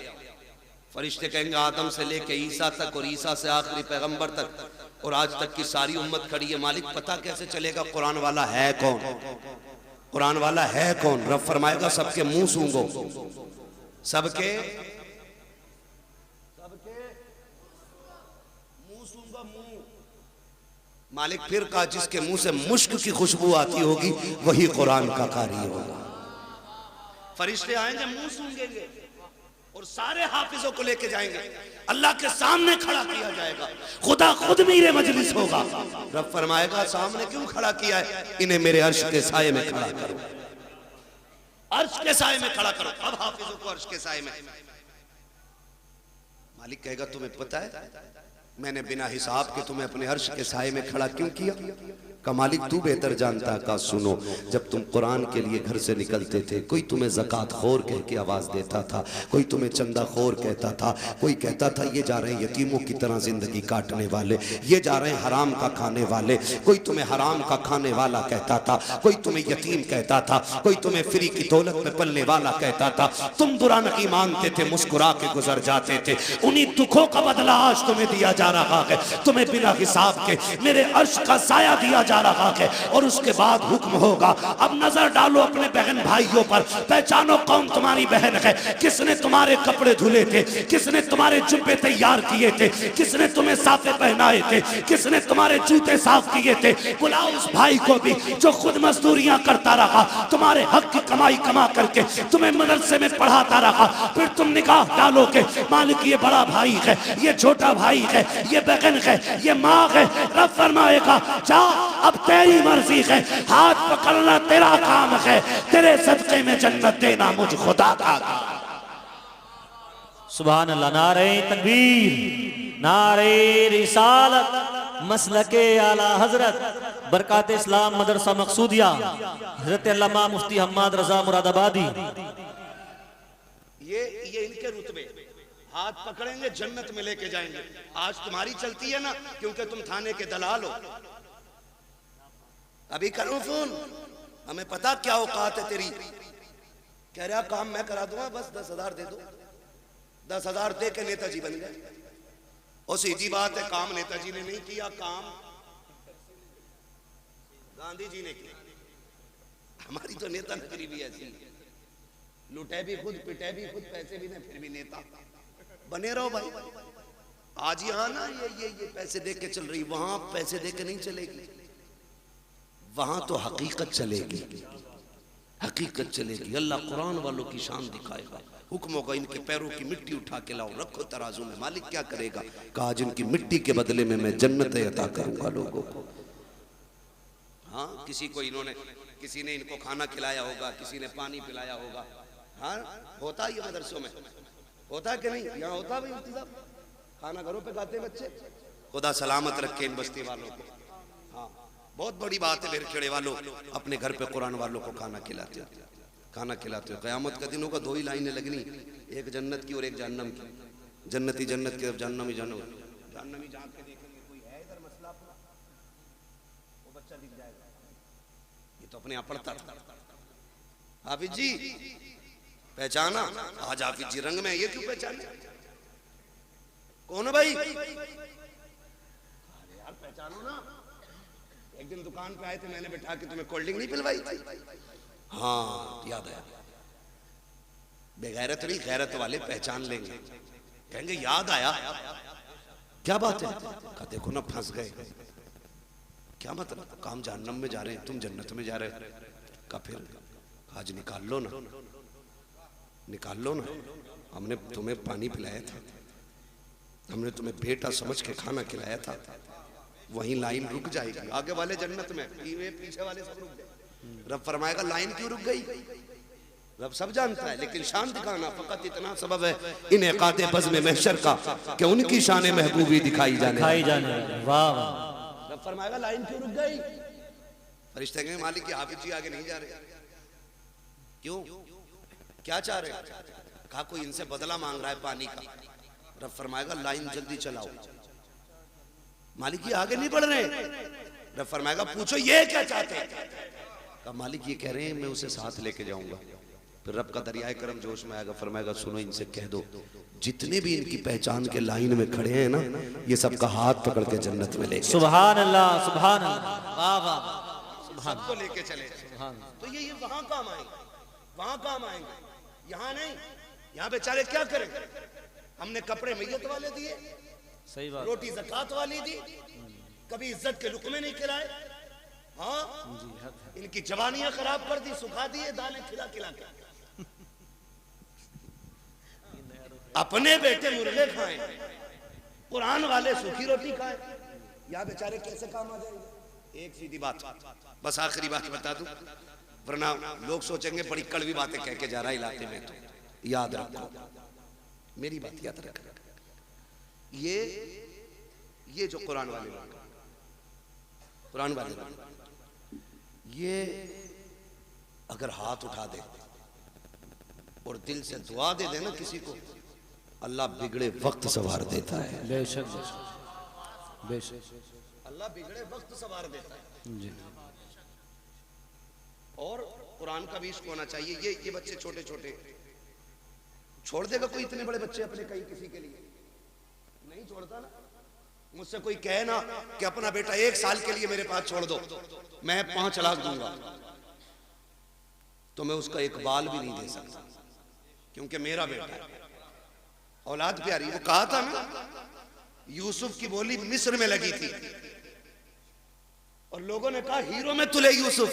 फरिश्ते कहेंगे आदम से लेके ईसा तक और ईसा से आखिरी पैगंबर तक और आज तक की सारी उम्मत खड़ी है। मालिक पता कैसे चलेगा कुरान वाला है कौन? कुरान वाला है कौन? रब फरमाएगा सबके मुंह सूंघो, सबके मुंह सूंघो, मुंह। मालिक फिर कहा जिसके मुंह से मुश्क की खुशबू आती होगी वही कुरान का कारी होगा। फरिश्ते आएंगे मुंह सूंघेंगे और सारे हाफिजों को लेके जाएंगे, अल्लाह के सामने खड़ा किया जाएगा। खुदा खुद मीरे मजलिस होगा। रब फरमाएगा सामने क्यों खड़ा किया है? इन्हें मेरे अर्श के साये में खड़ा करो, अर्श के साये में खड़ा करो। अब हाफिजों को अर्श के साये में। मालिक कहेगा तुम्हें पता है मैंने बिना हिसाब के तुम्हें अपने अर्श के साये में खड़ा क्यों किया? का मालिक तू बेहतर जानता। का सुनो, जब तुम कुरान के लिए घर से निकलते थे कोई तुम्हें ज़कात खोर कह के आवाज़ देता था, कोई तुम्हें चंदा खोर कहता था, कोई कहता था ये जा रहे हैं यतीमों की तरह ज़िंदगी काटने वाले, ये जा रहे हैं हराम का खाने वाले, कोई तुम्हें हराम का खाने वाला कहता था, कोई तुम्हें यतीम कहता था, कोई तुम्हें फ्री की दौलत में पलने वाला कहता था। तुम बुरा नहीं मानते थे, मुस्कुरा के गुजर जाते थे। उन्हीं दुखों का बदला आज तुम्हें दिया जा रहा है। तुम्हें बिना हिसाब के मेरे अर्श का साया दिया जा रहा है और उसके बाद हुक्म होगा अब नजर डालो अपने बहन भाइयों पर, पहचानो कौन तुम्हारी बहन है, किसने तुम्हारे कपड़े धुले थे, किसने तुम्हारे जुब्बे तैयार किए थे, किसने तुम्हें साफे पहनाए थे, किसने तुम्हारे जूते साफ किए थे। बुलाओ उस भाई को भी जो खुद मजदूरियां करता रहा, तुम्हारे हक की कमाई कमा करके तुम्हें मदरसे में पढ़ाता रहा। फिर तुम निगाह डालोगे मालिक ये बड़ा भाई है, ये छोटा भाई है, ये बहन है, ये माँ है। रब फरमाएगा जा अब तेरी मर्जी है, हाथ पकड़ना तेरा काम है, तेरे सदके में जन्नत देना मुझ खुदा का। सुभान अल्लाह। नारे तकबीर, नारे रिसालत, मसलके आला हजरत, बरकात इस्लाम मदरसा मकसूदिया, हजरत अल्लामा मुफ्ती हम्माद रजा मुरादाबादी। ये इनके रुतबे, हाथ पकड़ेंगे जन्नत में लेके जाएंगे। आज तुम्हारी चलती है ना, क्योंकि तुम थाने के दलाल हो। अभी करूं फोन, हमें पता क्या औकात है तेरी। कह रहा काम मैं करा दूंगा, बस 10,000 दे दो। 10,000 दे के नेताजी बन गए। और सीधी बात है, काम नेताजी ने नहीं किया, काम गांधी जी ने किया। हमारी तो नेता नगरी भी ऐसी, लुटे भी खुद, पिटे भी खुद, पैसे भी नहीं, फिर भी नेता बने रहो भाई। आज यहाँ ना ये पैसे दे के चल रही, वहां पैसे दे के नहीं चलेगी। वहां तो हकीकत चलेगी, हकीकत चलेगी। अल्लाह कुरान वालों की शान दिखाएगा। हुक्म होगा इनके पैरों की मिट्टी उठा के लाओ, रखो तराजू में। मालिक क्या करेगा? कहा जिनकी मिट्टी के बदले में मैं जन्नतें अता करूंगा लोगों को। हाँ, किसी को इन्होंने, किसी ने इनको खाना खिलाया होगा, किसी ने पानी पिलाया होगा। हाँ, होता ही मदरसों में, होता है कि नहीं? यहाँ होता भाई मुफ्ती साहब, खाना घरों पे खाते बच्चे। खुदा सलामत रखे इन बस्ती वालों को। हाँ, बहुत बड़ी बात है। खेड़े वालों अपने घर पे कुरान वालों को खाना खिलाते हो, खाना खिलाते हो। क़यामत का दिन होगा, 2 ही लाइनें लगनी, एक जन्नत की और एक जहन्नम की। जन्नती जन्नत की, जहन्नमी जहन्नम। जहन्नमी जांच के देखेंगे कोई है इधर मसला अपना, वो बच्चा दिख जाएगा। ये तो अपने यहाँ पढ़ता था। हाफिज जी पहचाना? आज हाफिज जी रंग में, ये क्यों पहचाने? कौन है भाई? अरे यार पहचानो ना। एक दिन दुकान पे आए थे, मैंने बैठा के तुम्हें कोल्ड ड्रिंक नहीं पिलवाई थी? हाँ याद आया। बेगैरत नहीं, गैरत वाले पहचान लेंगे, कहेंगे याद आया। क्या बात है? कहा देखो ना फंस गए। क्या मतलब? काम जहन्नम में जा रहे हैं, तुम जन्नत में जा रहे हो। का फिर आज निकाल लो ना, निकाल लो ना। हमने तुम्हें पानी पिलाया था, हमने तुम्हें बेटा समझ के खाना खिलाया था। वहीं लाइन रुक जाएगी, आगे वाले जन्नत में, पीछे वाले सब रुक जाए। रब फरमाएगा लाइन क्यों रुक गई? रब सब जानता है, लेकिन शान दिखाना फकत इतना सबब है इनेकाते बज़्म महशर का कि उनकी शान महबूबी दिखाई जाने। वाह। रब फरमाएगा लाइन क्यों रुक गई? फरिश्ते कहेंगे मालिक की हाफिज जी आगे नहीं जा रहे। क्यों? क्या चाह रहे? कहा कोई इनसे बदला मांग रहा है पानी का। रब फरमाएगा लाइन जल्दी चलाओ। मालिक ये आगे नहीं बढ़ रहे। रब फरमाएगा पूछो ये क्या चाहते हैं? कहा मालिक ये कह रहे हैं मैं उसे साथ लेके जाऊंगा। फिर रब का दरियाए करम जोश में आएगा, फरमाएगा सुनो इनसे कह दो जितने भी इनकी पहचान के लाइन में खड़े हैं ना, ये सबका हाथ पकड़ के जन्नत में लेके। सुभान अल्लाह, सुभान अल्लाह, वाह वाह, सबको लेके चले। तो ये वहां काम आएंगे, वहां काम आएंगे, यहाँ नहीं। यहाँ बेचारे क्या करें? हमने कपड़े मैयत वाले दिए, सही बात, रोटी ज़कात वाली दी, कभी इज्जत के लुकमे नहीं खिलाए। हाँ, इनकी जवानियां खराब कर दी, सुखा दिए दालें खिला खिला के। अपने बेटे मुर्गे खाएं, कुरान वाले सूखी रोटी खाएं। या बेचारे कैसे काम आ जाएंगे? एक सीधी बात, बस आखिरी बात बता दूं, वरना लोग सोचेंगे बड़ी कड़वी बातें कह के जा रहा है इलाके में। तो याद रखो, मेरी बात याद रखो। ये जो कुरान वाले लोग, कुरान वाले लोग, ये अगर हाथ उठा दे और दिल से दुआ दे देना किसी को, अल्लाह बिगड़े वक्त सवार देता है। बेशक बेशक, अल्लाह बिगड़े वक्त सवार देता है जी। और कुरान का भी इश्क होना चाहिए। ये बच्चे छोटे छोटे, छोड़ देगा कोई इतने बड़े बच्चे अपने कहीं किसी के लिए? नहीं छोड़ता ना। मुझसे कोई कहे ना कि अपना बेटा 1 साल के लिए मेरे पास छोड़ दो, मैं 5 लाख दूंगा, तो मैं उसका एक बाल भी नहीं दे सकता, क्योंकि मेरा बेटा है, औलाद प्यारी। वो कहा था ना, यूसुफ की बोली मिस्र में लगी थी और लोगों ने कहा हीरो में तुले यूसुफ।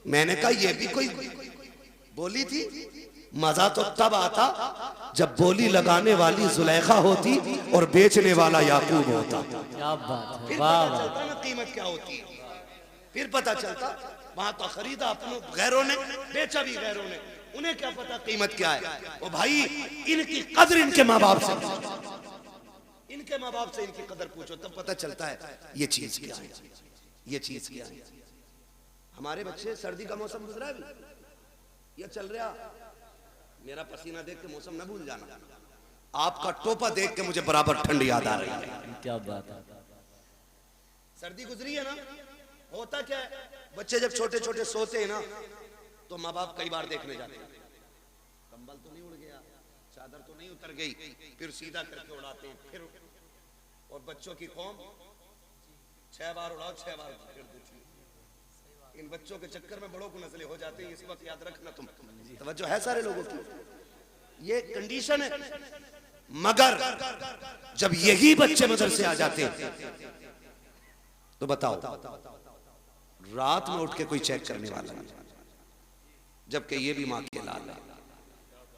मैंने कहा ये भी कोई बोली थी? मजा तो तब आता जब बोली लगाने वाली जुलेखा होती और बेचने वाला याकूब होता। क्या बात है, फिर वाह पता चलता ना कीमत क्या होती है। फिर पता चलता वहां तो खरीदा अपनों गैरों ने, बेचा भी गैरों ने। उन्हें क्या पता कीमत क्या है। ओ भाई, इनकी कदर इनके माँ बाप से, इनके माँ बाप से इनकी कदर पूछो, तब पता चलता है ये चीज क्या है, ये चीज क्या है। हमारे बच्चे, सर्दी का मौसम गुजरा है अभी, ये चल रहा, मेरा पसीना देख के मौसम न भूल जाना, आपका टोपा देख के मुझे बराबर ठंड याद आ रही है। क्या बात है। सर्दी गुजरी है ना, होता क्या है, बच्चे जब छोटे छोटे सोते हैं ना, तो माँ बाप कई बार देखने जाते हैं, कंबल तो नहीं उड़ गया, चादर तो नहीं उतर गई, फिर सीधा करके उड़ाते हैं, फिर, और बच्चों की कौम 6 बार उड़ाओ 6 बार फिर देती है। इन बच्चों के चक्कर में बड़ों को नस्लें हो जाती हैं, इस वक्त याद रखना तुम, तवज्जो है सारे लोगों की, ये कंडीशन है। मगर जब यही बच्चे मदरसे आ जाते तो बताओ, रात में उठ के कोई चेक करने वाला नहीं, जबकि ये भी माँ के लाल है।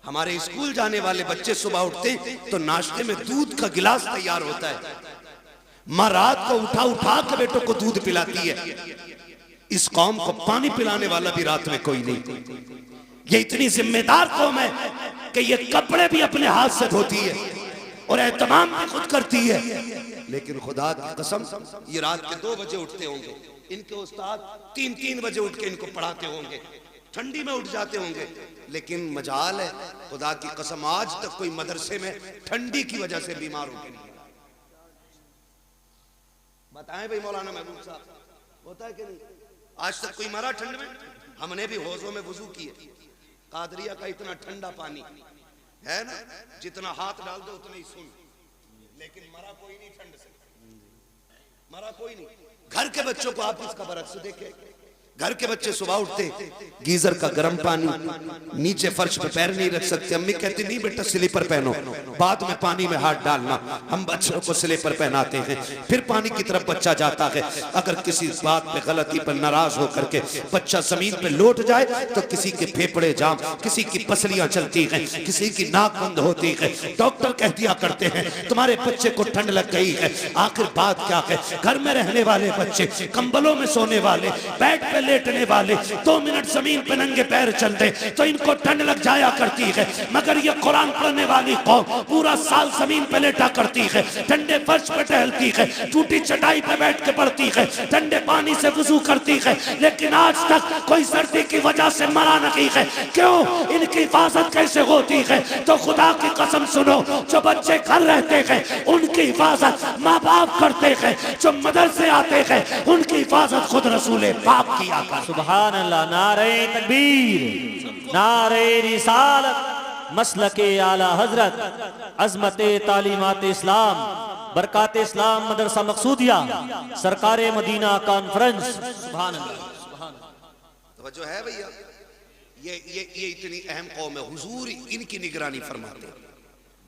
हमारे स्कूल जाने वाले बच्चे सुबह उठते तो नाश्ते में दूध का गिलास तैयार होता है, माँ रात को उठा उठा के बेटों को दूध पिलाती है। इस कौम को पानी पिलाने वाला भी रात में कोई नहीं। ये इतनी जिम्मेदार कौम है कि ये कपड़े भी अपने हाथ से धोती है और एहतमाम भी खुद करती है, लेकिन खुदा की कसम ये रात के 2 बजे उठते होंगे, इनके उस्ताद 3-3 बजे उठ के इनको पढ़ाते होंगे, ठंडी में उठ जाते होंगे, लेकिन मजाल है खुदा की कसम आज तक कोई मदरसे में ठंडी की वजह से बीमार होके नहीं। बताएं भाई मौलाना महबूब साहब, होता है कि नहीं? आज तक कोई मरा ठंड में? हमने भी हौजों में वुजू किए, कादरिया का इतना ठंडा पानी है ना, जितना हाथ डाल दो उतना ही सुन, लेकिन मरा कोई नहीं ठंड से, मरा कोई नहीं। घर के बच्चों को आप इसका बरक्स देखे, घर के बच्चे सुबह उठते गीजर का गर्म पानी, नीचे फर्श पे पैर नहीं रख सकते, अम्मी कहती नहीं बेटा स्लीपर पहनो, बाद में पानी में हाथ डालना, हम बच्चों को स्लीपर पहनाते हैं, फिर पानी की तरफ बच्चा जाता है। अगर किसी बात पे गलती पर नाराज होकर के बच्चा जमीन पे लौट जाए तो किसी के फेफड़े जाम, किसी की पसलियां चलती हैं, किसी की नाक बंद होती है, डॉक्टर कह दिया करते हैं तुम्हारे बच्चे को ठंड लग गई है। आखिर बात क्या है, घर में रहने वाले बच्चे, कंबलों में सोने वाले, बेड पे लेटने वाले, 2 मिनट जमीन पे नंगे पैर चलते तो इनको ठंड लग जाया करती है, मगर ये कुरान पढ़ने वाली कौम पूरा साल जमीन पे लेटा करती है, ठंडे फर्श पे टहलती है, टूटी चटाई पे बैठ के पढ़ती है, ठंडे पानी से वुजू करती है, लेकिन आज तक कोई सर्दी की वजह से मरा नहीं है। क्यों? इनकी हिफाजत कैसे होती है? तो खुदा की कसम सुनो, जो बच्चे घर रहते हैं उनकी हिफाजत माँ बाप करते हैं, जो मदरसे आते हैं उनकी हिफाजत खुद रसूल पाक किया। सुभान अल्लाह। नारे तकबीर, नारे रिसालत, मसलके आला हजरत, अजमते तालीमात इस्लाम, बरकात इस्लाम मदरसा मकसूदिया, सरकारे मदीना कॉन्फ्रेंस। सुभान अल्लाह। तो जो है भैया, ये इतनी अहम कौम है, हुजूर इनकी निगरानी फरमाते,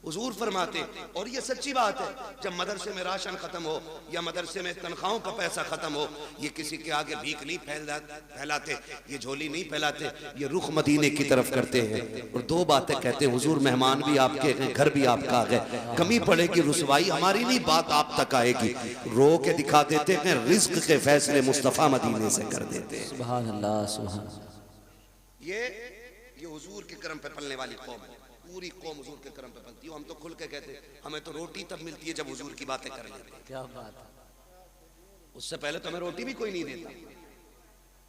हुजूर फरमाते। और ये सच्ची बात है, जब मदरसे में राशन खत्म हो या मदरसे में तनख्वाहों का पैसा खत्म हो, ये किसी के आगे भीख नहीं फैलाते, ये झोली नहीं फैलाते, ये रुख मदीने की तरफ करते हैं और 2 बातें कहते हैं, हुजूर मेहमान भी आपके हैं, घर भी आपका है, कमी पड़ेगी रुसवाई हमारी नहीं, बात आप तक आएगी, रो के दिखा देते हैं, रिज्क के फैसले मुस्तफा मदीने से कर देते हैं। सुभान अल्लाह, सुभान। ये हुजूर के करम पे पलने वाली कौम है, पूरी कौम हुजूर के करम पे पलती है। हम तो खुल के कहते हैं हमें तो रोटी तब मिलती है जब हुजूर की बातें कर लेते हैं। क्या बात है। उससे पहले तो हमें रोटी भी कोई नहीं देता,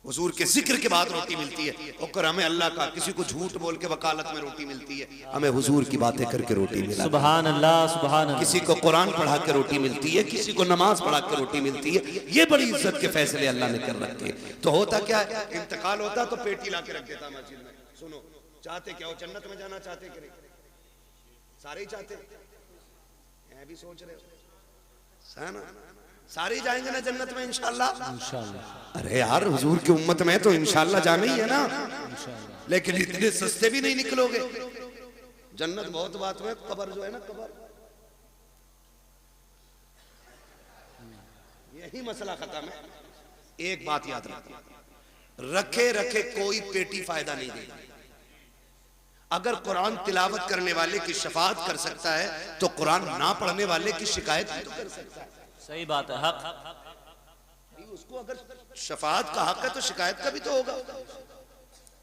हुजूर के जिक्र के बाद रोटी मिलती है। और हमें अल्लाह का, किसी को झूठ बोल के वकालत में रोटी मिलती है, हमें हुजूर की बातें करके रोटी मिलती है। सुभान अल्लाह, सुभान अल्लाह। किसी को कुरान पढ़ा के रोटी मिलती है, किसी को नमाज पढ़ा के रोटी मिलती है। ये बड़ी इज्जत के फैसले अल्लाह ने कर रखे। तो होता क्या है, इंतकाल होता तो पेटी ला के रख देता मस्जिद में। सुनो, चाहते क्या हो, जन्नत में जाना चाहते कि नहीं? सारे ही चाहते, मैं भी सोच रहे हो है ना, सारे ही जाएंगे ना जन्नत में इंशाल्लाह। इंशाल्लाह। अरे यार, हुजूर की उम्मत में तो इंशाल्लाह जाना ही है ना, लेकिन इतने सस्ते भी नहीं निकलोगे। जन्नत बहुत बात में, कब्र जो है ना, कब्र, यही मसला खत्म है। एक बात याद रखना, रखे रखे कोई पेटी फायदा नहीं देगी। अगर कुरान तिलावत करने वाले की शफाअत कर सकता है तो कुरान ना पढ़ने वाले की शिकायत भी तो कर सकता है। सही बात है, हक। उसको अगर शफाअत का हक है तो शिकायत का भी तो होगा।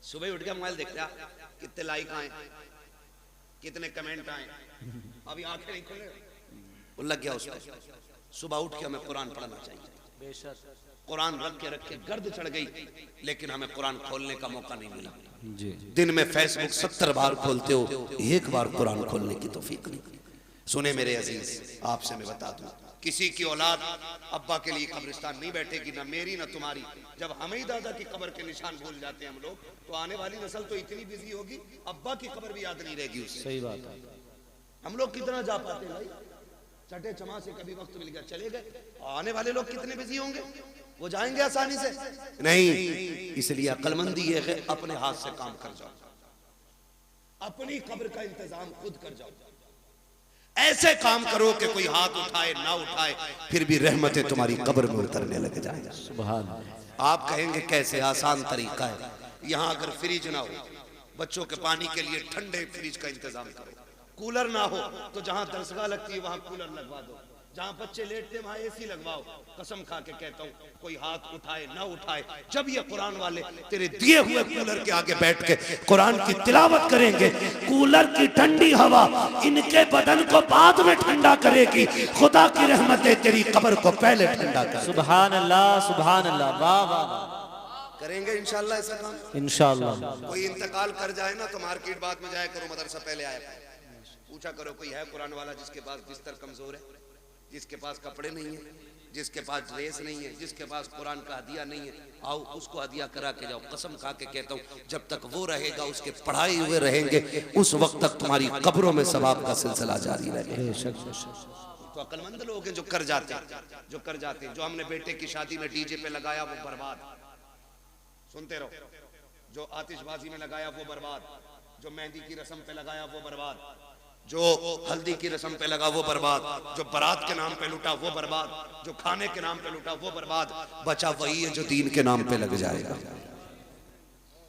सुबह उठ के मोबाइल देख रहा कितने लाइक आए, कितने कमेंट आए, अभी आंखें नहीं खोले, वो लग गया उसको। सुबह उठ के हमें कुरान पढ़ना चाहिए। बेशक कुरान रख के गर्द चढ़ गई, लेकिन हमें कुरान खोलने का मौका नहीं मिला। जी दिन में फेसबुक 70 बार खोलते हो, एक बार कुरान खोलने की तौफीक नहीं। सुने मेरे अजीज, आपसे मैं बता दूं, किसी की औलाद अब्बा के लिए कब्रिस्तान नहीं बैठेगी, ना मेरी ना तुम्हारी। जब हमें ही दादा की कब्र के निशान भूल जाते हैं हम लोग, तो आने वाली नस्ल तो इतनी बिजी होगी, अब्बा की कब्र भी याद नहीं रहेगी उसे। सही बात है। हम लोग कितना जा पाते हैं भाई, चटे चमा से कभी वक्त मिल गया चले गए। आने वाले लोग कितने बिजी होंगे, वो जाएंगे आसानी से नहीं। इसलिए अक्लमंदी है कि अपने हाथ से काम कर जाओ, अपनी कब्र का इंतजाम खुद कर जाओ। ऐसे काम करो कि कोई हाथ उठाए ना उठाए, फिर भी रहमतें तुम्हारी कब्र में उतरने लग जाए। सुभान। आप कहेंगे कैसे, आसान तरीका है। यहाँ अगर फ्रिज ना हो, बच्चों के पानी के लिए ठंडे फ्रिज का इंतजाम करो। कूलर ना हो तो जहां दरसगाह लगती है वहां कूलर लगवा दो, जहां बच्चे लेटते वहां एसी लगवाओ। कसम खा के कहता हूं, कोई हाथ उठाए ना उठाए, जब ये कुरान वाले तेरे दिए हुए कूलर के आगे बैठ के कुरान की तिलावत करेंगे, कूलर की ठंडी हवा इनके बदन को बाद में ठंडा करेगी। खुदा की रहमतें तेरी कब्र को पहले ठंडा कर। सुभान अल्लाह, सुभान अल्लाह। वाह वाह। करेंगे इंशाल्लाह ऐसा काम। इंशाल्लाह। कोई इंतकाल कर जाए ना तो मार्केट बाद में जाया करो, मदरसा पहले आया पूछा करो कोई है कुरान वाला जिसके पास बिस्तर कमजोर है, जिसके पास कपड़े नहीं है, जिसके पास ड्रेस नहीं है, जिसके पास कुरान का हदिया नहीं है, आओ उसको हदिया करा के जाओ। कसम खा के कहता हूँ, जब तक वो रहेगा, उसके पढ़ाए हुए रहेंगे, उस वक्त तक तुम्हारी कब्रों में सवाब का सिलसिला जारी रहेगा। तो अक्लमंद लोग हैं जो कर जाते हैं, जो हमने बेटे की शादी में डीजे पे लगाया वो बर्बाद। सुनते रहो, जो आतिशबाजी में लगाया वो बर्बाद, जो मेहंदी की रस्म पे लगाया वो बर्बाद, जो हल्दी की रस्म पे लगा वो बर्बाद, जो बारात के नाम पे लूटा वो बर्बाद, जो खाने के नाम पे लूटा वो बर्बाद। बचा वही है जो दीन के नाम पे लग जाएगा।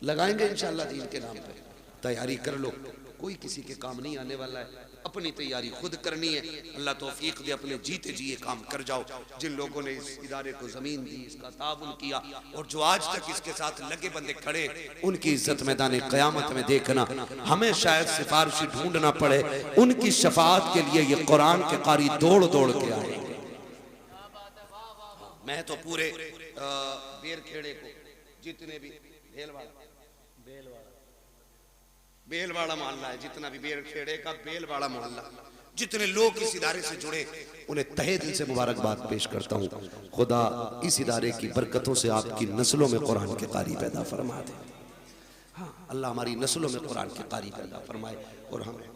लगाएंगे इंशाल्लाह दीन के नाम पे। तैयारी कर लो, कोई किसी के काम नहीं आने वाला है, अपनी तैयारी खुद करनी है। अल्लाह तौफीक दे, अपने जीते जी ये काम कर जाओ। जिन लोगों ने इस इदारे को जमीन दी, इसका ताबुन किया, और जो आज तक इसके साथ लगे बंदे खड़े, उनकी इज्जत मैदान क़यामत में देखना। हमें शायद सिफारिशी ढूंढना पड़े, उनकी शफाअत के लिए ये कुरान के कारी दौड़ दौड़ के आएंगे। मैं तो पूरे बेरखेड़े को, जितने भी बेलवाड़ा मोहल्ला है, जितना भी बेरखेड़े का बेलवाड़ा मोहल्ला, जितने लोग इस इदारे से जुड़े, उन्हें तहे दिल से मुबारकबाद पेश करता हूँ। खुदा इस इदारे की बरकतों से आपकी नस्लों में कुरान के कारी पैदा फरमा दे। हाँ, अल्लाह हमारी नस्लों में कुरान के कारी पैदा फरमाए। और हमें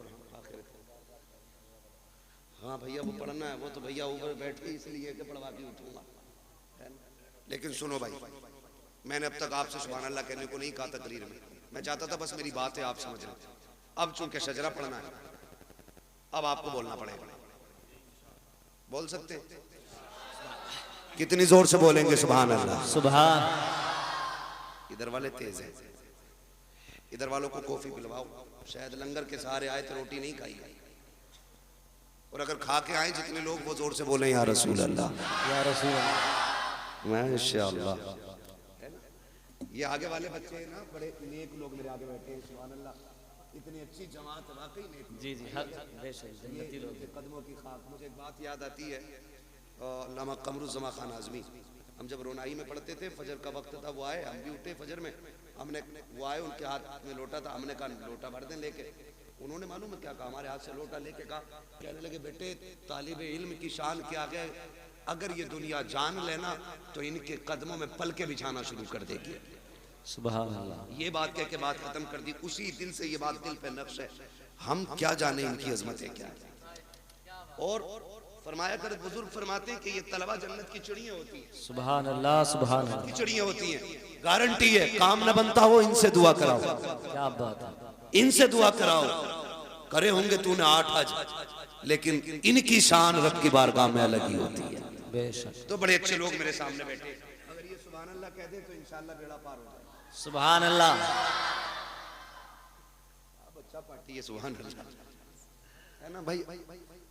हाँ भैया वो पढ़ना है, वो तो भैया ऊपर बैठ के इसलिए कि पढ़वा के उठूंगा, लेकिन सुनो भाई, मैंने अब तक आपसे सुभान अल्लाह कहने को नहीं कहा तकरीर में। मैं चाहता था बस मेरी बात है आप समझ लें। अब चूंकि शजरा पढ़ना है, अब आपको बोलना पड़ेगा। बोल सकते हैं? कितनी जोर से बोलेंगे सुभान अल्लाह? सुभान। इधर वाले तेज हैं, इधर वालों को कॉफी पिलवाओ। शायद लंगर के सहारे आए तो रोटी नहीं खाई, और अगर खा के आए जितने लोग, वो जोर से बोले या रसूल अल्लाह, या रसूल अल्लाह। माशाअल्लाह। ये आगे वाले बच्चे हैं ना, बड़े नेक लोग मेरे आगे बैठे हैं, सुभान अल्लाह। इतनी अच्छी जमात है, वाकई नेक। जी जी, जन्नती लोग। कदमों की खाक। मुझे एक बात याद आती है, अल्लामा कमरुज़्ज़मा खान आज़मी, हम जब रोनाई में पढ़ते थे, फजर का वक्त था, वो आए, हम भी उठे फजर में, हमने वो आए, उनके हाथ में लोटा था, हमने कहा लोटा भर दें लेके। उन्होंने मालूम है क्या कहा, हमारे हाथ से लोटा लेके कहा, कहने लगे बेटे तालिब इल्म की शान क्या है, अगर ये दुनिया जान लेना तो इनके कदमों में पलके बिछाना शुरू कर देगी। सुभान अल्लाह। ये बात कह के बात खत्म कर दी। उसी दिन से ये बात दिल पे नक्श है, हम क्या जाने इनकी अजमत है क्या। और फरमाया कर बुजुर्ग फरमाते हैं कि ये तलवा जन्नत की चिड़ियां होती हैं। सुभान अल्लाह, सुभान अल्लाह। की चिड़ियां होती हैं, गारंटी है, काम न बनता हो इनसे दुआ कराओ। क्या बात है, इनसे दुआ कराओ। करे होंगे तूने 8 हज, लेकिन इनकी शान रब की बारगाह में अलग ही होती है। बेशक। तो बड़े अच्छे लोग मेरे सामने बैठे, अगर ये सुभान अल्लाह कह दे तो इंशाअल्लाह बेड़ा पार हो जाए। सुभान अल्लाह। बच्चा पार्टी है, सुभान अल्लाह, है ना भाई।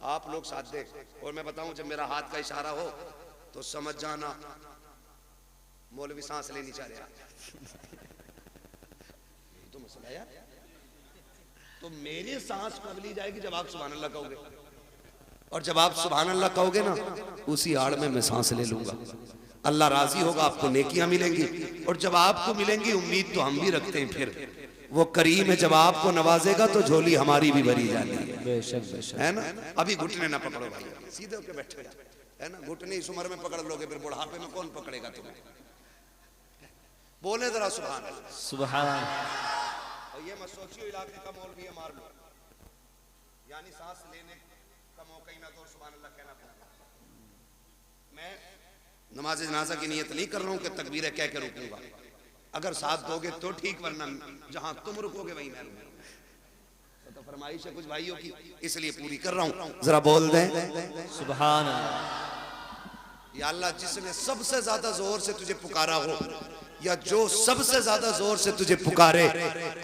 आप लोग साथ दे। और मैं बताऊं, जब मेरा हाथ का इशारा हो तो समझ जाना मौलवी सांस लेनी चाह रहा। तो मसला यार। तो मेरी सांस पगली जाएगी जब आप सुभान अल्लाह कहोगे, और जब आप सुभान अल्लाह कहोगे ना, उसी आड़ में मैं सांस ले लूंगा। अल्लाह राजी होगा, आपको नेकियां मिलेंगी, और जब आपको मिलेंगी, उम्मीद तो हम भी रखते हैं, फिर वो करीम है, जब आपको नवाजेगा तो झोली हमारी भी भरी जाती है। बेशक बेशक है ना। अभी घुटने ना पकड़ो भाई, सीधे होके बैठो है ना। घुटने इस उम्र में पकड़ लोगे, फिर बुढ़ापे में कौन पकड़ेगा तुम्हें। बोले जरा सुभान अल्लाह। सुभान। और ये मत सोचियो इलाके का मौलवी है मार लो, यानी सांस लेने का मौका ही ना दो, सुभान अल्लाह कहना पड़ेगा। मैं नमाज जनाजा की नियत नहीं कर रहा हूँ कि तकबीरें कह के रुकूंगा, अगर साथ दोगे तो ठीक, वरना जहां तुम रुकोगे वहीं मैं रुकूंगा। तो फरमाइश है कुछ भाइयों की, इसलिए पूरी कर रहा हूं। जरा बोल दें सुभान अल्लाह। या अल्लाह, जिसने सबसे ज्यादा जोर से तुझे पुकारा हो, या जो सबसे ज्यादा जोर से तुझे पुकारे,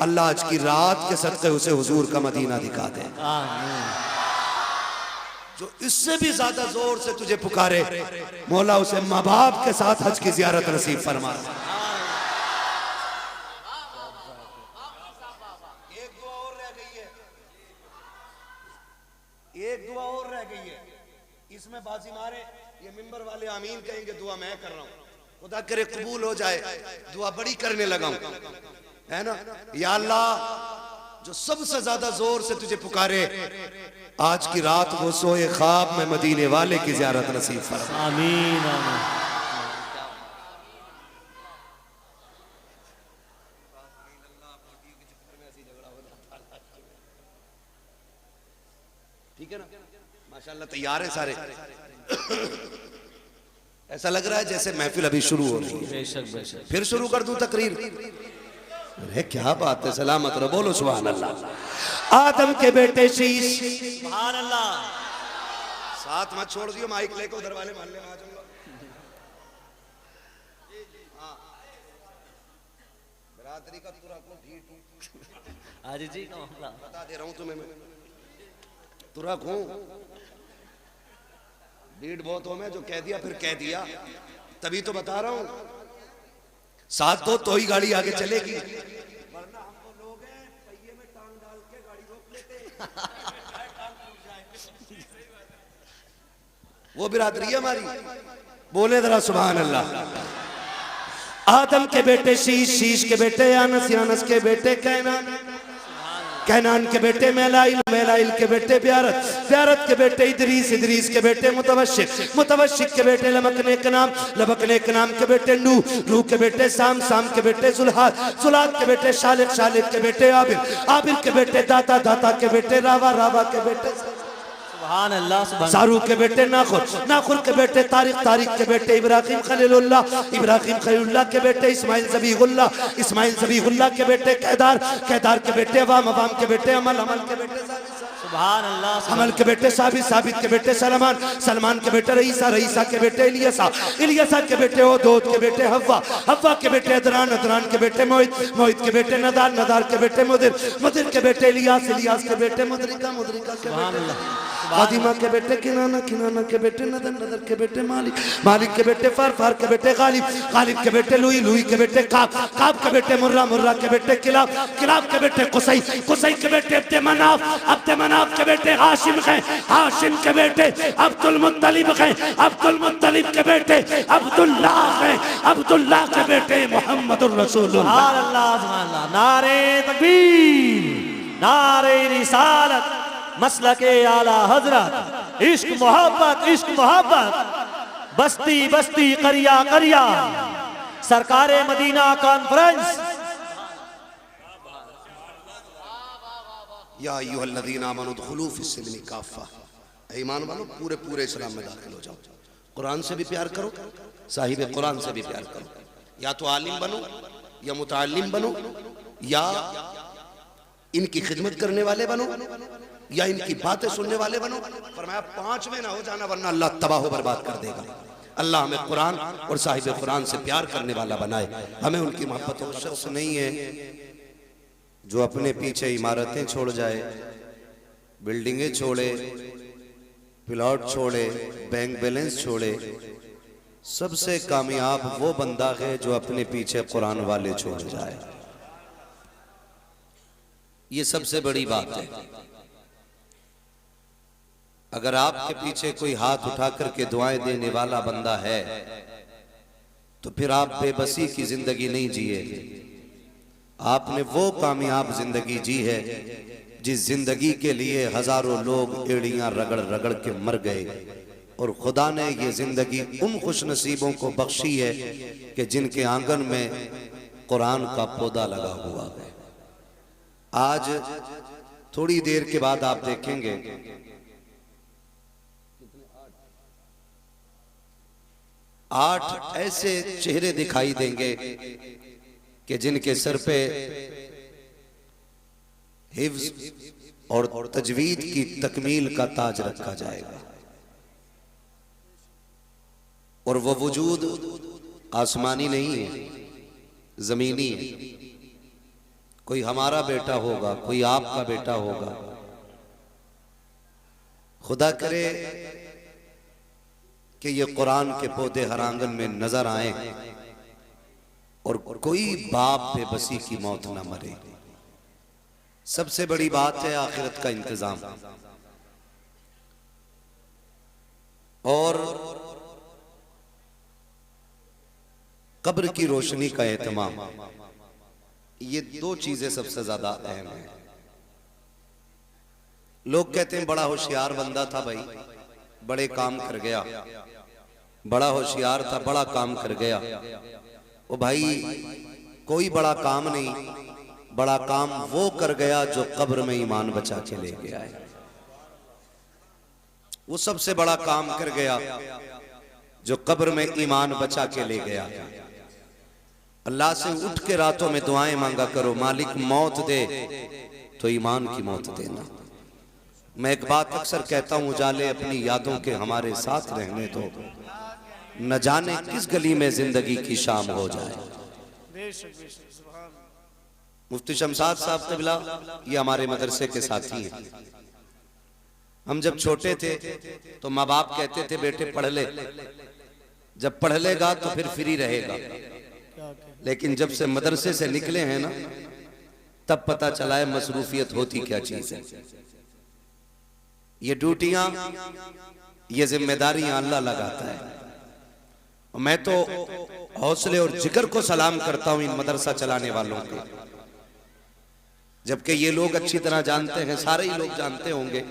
अल्लाह आज की रात के सदक़े उसे हुजूर का मदीना दिखा दे। जो इससे भी ज्यादा जोर से तुझे पुकारे, मौला उसे माँ बाप के साथ हज की जियारत नसीब फरमा। एक दुआ और रह गई है, इसमें बाजी मारे ये मिंबर वाले आमीन कहेंगे, दुआ मैं कर रहा हूं, खुदा करे कबूल हो जाए, दुआ बड़ी करने लगा हूं, है ना। या अल्लाह, जो सबसे ज्यादा जोर से तुझे पुकारे, आज की रात वो सोए ख्वाब में मदीने वाले की जियारत नसीब फरमा। आमीन आमीन। ठीक है ना, माशाल्लाह तैयार है सारे। ऐसा लग रहा है जैसे महफिल अभी शुरू हो रही है। बेशक बेशक। फिर शुरू कर दूं तकरीर? अरे क्या बात है, सलामत रहो, बोलो सुभान अल्लाह। आदम के बेटे शीश, सुभान अल्लाह। साथ मत छोड़ दियो, माइक लेकर उधर वाले मोहल्ले में आ जाऊंगा। बरादरी का पूरा को ढीठ आज जी का मामला बता दे रहा हूं तुम्हें मैं, तुरक हूं, भीड़ बहुत हो, मैं जो कह दिया फिर कह दिया, तभी तो बता रहा हूं। साथ तो ही गाड़ी आगे चलेगी, वरना हम तो लोग हैं पहिए में टांग डाल के गाड़ी रोक लेते वो बिरादरी है हमारी। बोले जरा सुभान अल्लाह। आदम के बेटे शीश, शीश के बेटे यानस, यानस के बेटे कैनान, कैनान के बेटे मेलाइल, मेलाइल के बेटे ब्यारत, ब्यारत के बेटे इदरीस, इदरीस के बेटे मुतवशिक, मुतवशिक के बेटे लबकने के नाम, लबकने के नाम के बेटे नू, नू के बेटे साम, साम के बेटे जुल्हाद, जुल्हाद के बेटे शालिक, शालिक के बेटे आबिर, आबिर के बेटे दाता, दाता के बेटे रावा, रावा के बेटे सुभान अल्लाह। सारू के बेटे नाखुर, नाखुर के बेटे तारिक, तारिक के बेटे इब्राहिम खलीलुल्लाह, इब्राहिम खलीलुल्लाह के बेटे इस्माइल ज़बीहुल्लाह, इस्माइल ज़बीहुल्लाह के बेटे केदार, केदार के बेटे अवाम, अवाम के बेटे अमल, अमल के बेटे सुभान अल्लाह। अमल के बेटे साबित, साबित के बेटे सलमान, सलमान के बेटे रईसा, रईसा के बेटे इलियसा, इलियसा के बेटे ओदोद के बेटे हव्वा, हव्वा के बेटे अदरान, अदरान के बेटे मोहित, मोहित के बेटे नदार, नदार के बेटे मुदिर, मुदिर के बेटे इलियास, इलियास के बेटे मुदरिका, मुदरिका के बेटे फातिमा के बेटे किनाना, किनाना के बेटे नदर, नदर के बेटे मालिक, मालिक के बेटे फार, फार के बेटे गालिब, गालिब के बेटे लुई, लुई के बेटे काब, काब के बेटे मुर्रा, मुर्रा के बेटे किलाब, किलाब के बेटे कुसई, कुसई के बेटे अब्द मनाफ, अब्द मनाफ के बेटे हाशिम हैं, हाशिम के बेटे अब्दुल मुत्तलिब हैं, अब्दुल मुत्तलिब के बेटे अब्दुल्लाह हैं, अब्दुल्लाह के बेटे मोहम्मदुर रसूलुल्लाह। सुभान अल्लाह, सुभान अल्लाह। नारे तकबीर, नारे रिसालत, मसलके आला हजरत, इश्क मोहब्बत, इश्क मोहब्बत, बस्ती बस्ती करिया करिया, सरकारे मदीना कॉन्फ्रेंस। या अय्युहल्लज़ीना आमनू उदखुलू फिस्सिल्मी काफ़ा, ईमान वालो पूरे पूरे इस्लाम में दाखिल हो जाओ। कुरान से भी प्यार करो, साहिब कुरान से भी प्यार करो, या तो आलिम बनो या मुतअल्लिम बनो, या इनकी खिदमत करने वाले बनो, या इनकी बातें सुनने वाले बनो। फरमाया 5 में ना हो जाना, वरना अल्लाह तबाह बर्बाद कर देगा। अल्लाह हमें कुरान और साहिब कुरान से प्यार करने वाला बनाए। हमें उनकी मोहब्बतों का शख्स नहीं है जो अपने पीछे इमारतें छोड़ जाए, बिल्डिंगें छोड़े, प्लॉट छोड़े, बैंक बैलेंस छोड़े। सबसे कामयाब वो बंदा है जो अपने पीछे कुरान वाले छोड़ जाए। ये सबसे बड़ी बात है। अगर आपके पीछे कोई हाथ उठा करके दुआएं देने वाला बंदा है तो फिर आप बेबसी की जिंदगी नहीं जिए, आपने वो कामयाब जिंदगी जी है जिस जिंदगी के लिए हजारों लोग एड़ियां रगड़ रगड़ के मर गए, और खुदा ने ये जिंदगी उन खुश नसीबों को बख्शी है कि जिनके आंगन में कुरान का पौधा लगा हुआ है। आज थोड़ी देर के बाद आप देखेंगे 8 ऐसे चेहरे दिखाई देंगे कि जिनके सर पे हिफ्ज और तजवीद की तकमील का ताज रखा जाएगा, और वो वजूद आसमानी नहीं है, जमीनी है। कोई हमारा बेटा होगा, कोई आपका बेटा होगा। खुदा करे कि ये कुरान के पौधे हर आंगन में नजर आए और कोई बाप बेबसी की मौत ना मरे। सबसे बड़ी बात है आखिरत का इंतजाम और कब्र की रोशनी का एहतमाम। ये 2 चीजें सबसे ज्यादा अहम है। लोग कहते हैं बड़ा होशियार बंदा था भाई, बड़े काम कर गया, बड़ा होशियार था, बड़ा काम कर गया। ओ भाई, कोई बड़ा काम नहीं, बड़ा काम वो कर गया जो कब्र में ईमान बचा के ले गया है। वो सबसे बड़ा काम कर गया जो कब्र में ईमान बचा के ले गया। अल्लाह से उठ के रातों में दुआएं मांगा करो, मालिक मौत दे तो ईमान की मौत देना। मैं एक बात अक्सर कहता हूं, उजाले अपनी यादों के हमारे साथ रहने दो, न जाने किस गली में जिंदगी की शाम हो जाए। मुफ्ती शमशाद साहब क़िबला ये हमारे मदरसे के साथी हैं। हम जब छोटे थे तो माँ बाप कहते थे बेटे पढ़ ले, जब पढ़ लेगा तो फिर फ्री रहेगा। लेकिन जब से मदरसे से निकले हैं ना, तब पता चला है मसरूफियत होती क्या चीज है। ये ड्यूटियां, ये जिम्मेदारियां अल्लाह लगाता है। मैं तो हौसले और जिगर को सलाम करता हूं इन मदरसा चलाने वालों के, जबकि ये लोग अच्छी तरह जानते हैं, सारे ही लोग जानते होंगे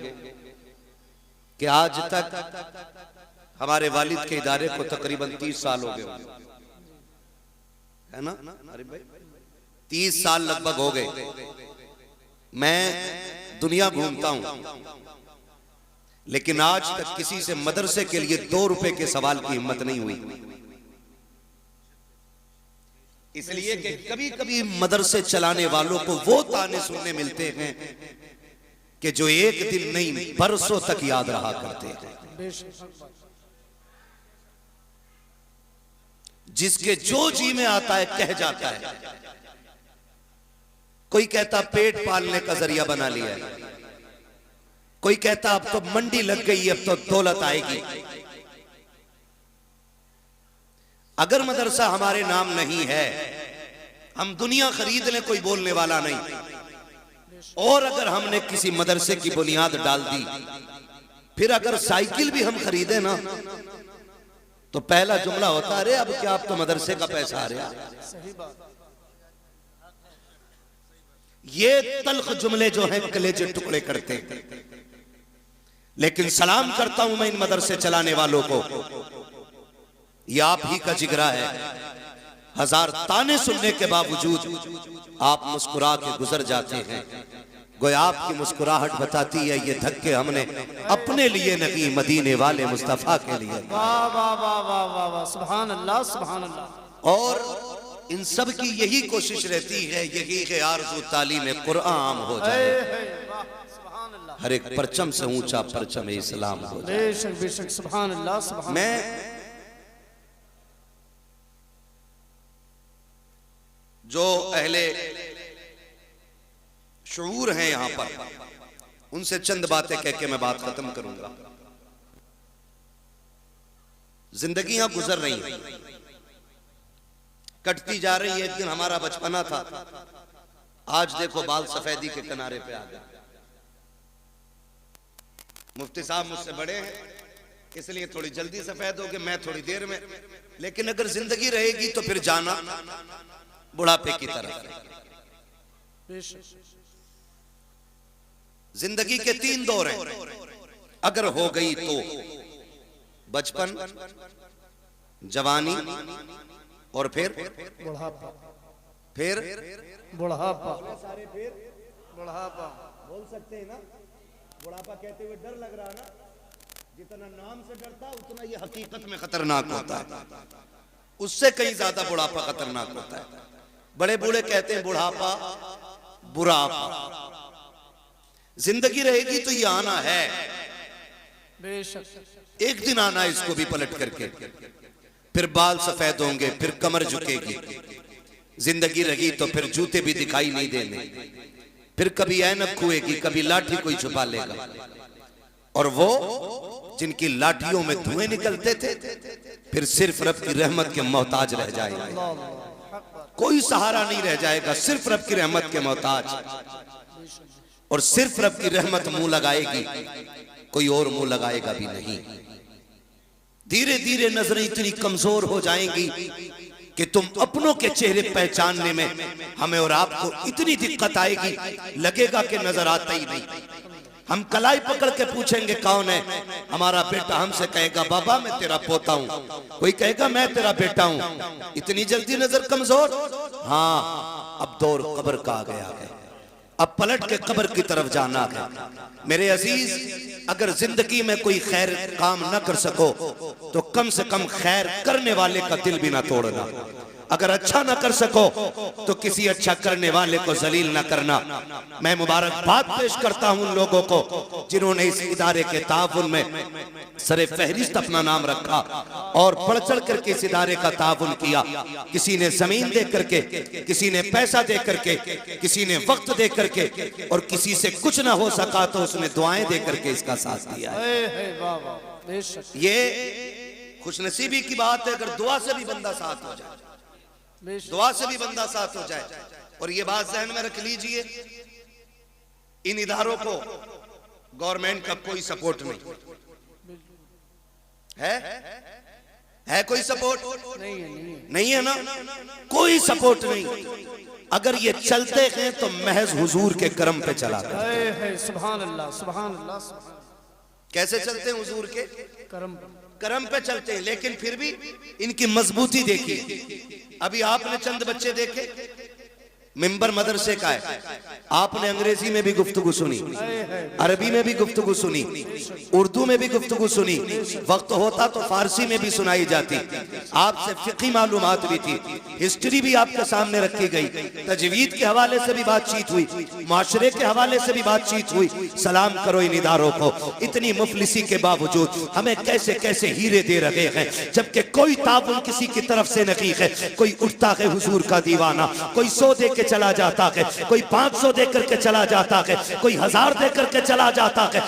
कि आज तक हमारे वालिद के इदारे को तकरीबन 30 साल हो गए, है ना? अरे भाई 30 साल लगभग हो गए। मैं दुनिया घूमता हूं, लेकिन आज तक किसी से मदरसे के लिए 2 रुपए के सवाल की हिम्मत नहीं हुई। इसलिए कि कभी कभी मदरसे चलाने वालों को वो ताने सुनने मिलते हैं कि जो एक दिन नहीं बरसों तक याद रहा करते हैं। जिसके जो जी में आता है कह जाता है। कोई कहता पेट पालने का जरिया बना लिया है, कोई कहता अब तो मंडी लग गई, अब तो दौलत आएगी। अगर मदरसा हमारे नाम नहीं है, हम दुनिया खरीद लें, कोई बोलने वाला नहीं। और अगर हमने किसी मदरसे की बुनियाद डाल दी, फिर अगर साइकिल भी हम खरीदे ना, तो पहला जुमला होता है अरे अब क्या, अब तो मदरसे का पैसा आ रहा। ये तल्ख जुमले जो हैं कलेजे टुकड़े करते हैं। लेकिन सलाम करता हूं मैं इन मदरसे चलाने वालों को, ये आप ही का जिगरा है। 1000 ताने सुनने के बावजूद आप मुस्कुरा के गुजर जाते हैं। गोया आपकी मुस्कुराहट बताती है ये धक्के हमने अपने लिए नहीं, मदीने वाले मुस्तफा के लिए। वाह वाह वाह वाह वाह वाह, सुभान अल्लाह सुभान अल्लाह। और इन सब की यही कोशिश रहती है, यही कि आरज़ू तालीम कुरान हो जाए, हर एक परचम से ऊंचा परचम इस्लाम हो जाए। बेशक बेशक, सुभान अल्लाह सुभान। मैं जो अहले शऊर हैं यहां पर, उनसे चंद बातें कह के मैं बात खत्म करूंगा। जिंदगियां गुजर रही हैं, कटती जा रही है। एक दिन हमारा बचपना था, आज देखो बाल सफेदी के किनारे पे आ गए। मुफ्ती साहब मुझसे बड़े हैं इसलिए थोड़ी जल्दी सफेद हो गए, मैं थोड़ी देर में। लेकिन अगर जिंदगी रहेगी तो फिर जाना बुढ़ापे की तरफ। जिंदगी के 3 दौर हैं, अगर हो गई तो बचपन, जवानी और फिर बुढ़ापा, फिर बुढ़ापा, बुढ़ापा। बोल सकते हैं ना? बुढ़ापा कहते हुए डर लग रहा ना? जितना नाम से डरता उतना ये हकीकत में खतरनाक होता है। उससे कहीं ज्यादा बुढ़ापा खतरनाक होता है। बड़े बूढ़े कहते हैं बुढ़ापा बुढ़ापा। जिंदगी रहेगी तो ये आना है, बेशक एक दिन आना है इसको भी पलट करके। फिर बाल सफेद होंगे, फिर कमर झुकेगी। जिंदगी रही तो फिर जूते भी दिखाई नहीं देंगे, फिर कभी ऐनक खुएगी, कभी लाठी कोई छुपा लेगा। और वो जिनकी लाठियों में धुएं निकलते थे फिर सिर्फ रब की रहमत के मोहताज रह जाएगा। कोई सहारा नहीं रह जाएगा, सिर्फ रब की रहमत के मोहताज। और सिर्फ रब की रहमत मुंह लगाएगी, कोई और मुंह लगाएगा भी नहीं। धीरे धीरे नजरें इतनी कमजोर हो जाएंगी कि तुम अपनों के चेहरे पहचानने में हमें और आपको इतनी दिक्कत आएगी, लगेगा कि नजर आता ही नहीं। हम कलाई पकड़ के पूछेंगे कौन है, हमारा बेटा हमसे कहेगा बाबा मैं तेरा पोता हूं, कोई कहेगा मैं तेरा बेटा हूं। इतनी जल्दी नजर कमजोर? हाँ, अब दौर कब्र का आ गया है, अब पलट के कब्र की तरफ जाना है। मेरे अजीज, अगर जिंदगी में कोई खैर काम न कर सको तो कम से कम खैर करने वाले का दिल भी ना तोड़ना। अगर अच्छा ना कर सको तो किसी अच्छा करने वाले को जलील ना करना। मैं मुबारकबाद पेश करता हूं उन लोगों को जिन्होंने इस इदारे के ताउन में सरे फहरिस्त अपना नाम रखा और बढ़ चढ़ करके इस इदारे का ताउन किया। किसी ने जमीन दे करके, किसी ने पैसा दे करके, किसी ने वक्त दे करके, और किसी से कुछ ना हो सका तो उसने दुआएं दे करके इसका साथ दिया। ये खुशनसीबी की बात है अगर दुआ से भी बंदा साथ हो जाए, दुआ से भी बंदा साथ हो जाए। और ये बात जहन में रख लीजिए, इन इदारों को गवर्नमेंट का कोई सपोर्ट नहीं है कोई सपोर्ट नहीं है ना, कोई सपोर्ट नहीं। अगर ये चलते हैं तो महज हुजूर के करम पे चला है। सुभान अल्लाह, सुभान अल्लाह। कैसे चलते हैं? हुजूर के करम पे चलते हैं। लेकिन फिर भी इनकी मजबूती देखिए। अभी आपने चंद बच्चे देखे, मिंबर मदरसे का है, आपने अंग्रेजी में भी गुफ्तगू सुनी, अरबी में भी गुफ्तगू सुनी, उर्दू में भी गुफ्तगू सुनी, वक्त होता तो फारसी में भी सुनाई जाती। आपसे फिक़ी मालूमात भी थी, हिस्ट्री भी आपके सामने रखी गई, तजवीद के हवाले से भी बातचीत हुई, माशरे के हवाले से भी बातचीत हुई। सलाम करो इन इदारों को, इतनी मुफलिसी के बावजूद हमें कैसे कैसे हीरे दे रहे हैं, जबकि कोई ताउन किसी की तरफ से नहीं है। कोई उठता है हुजूर का दीवाना, कोई 100 दे के चला जाता है, कोई 500 दे करके चला जाता है, कोई 1000 दे करके चला जाता है,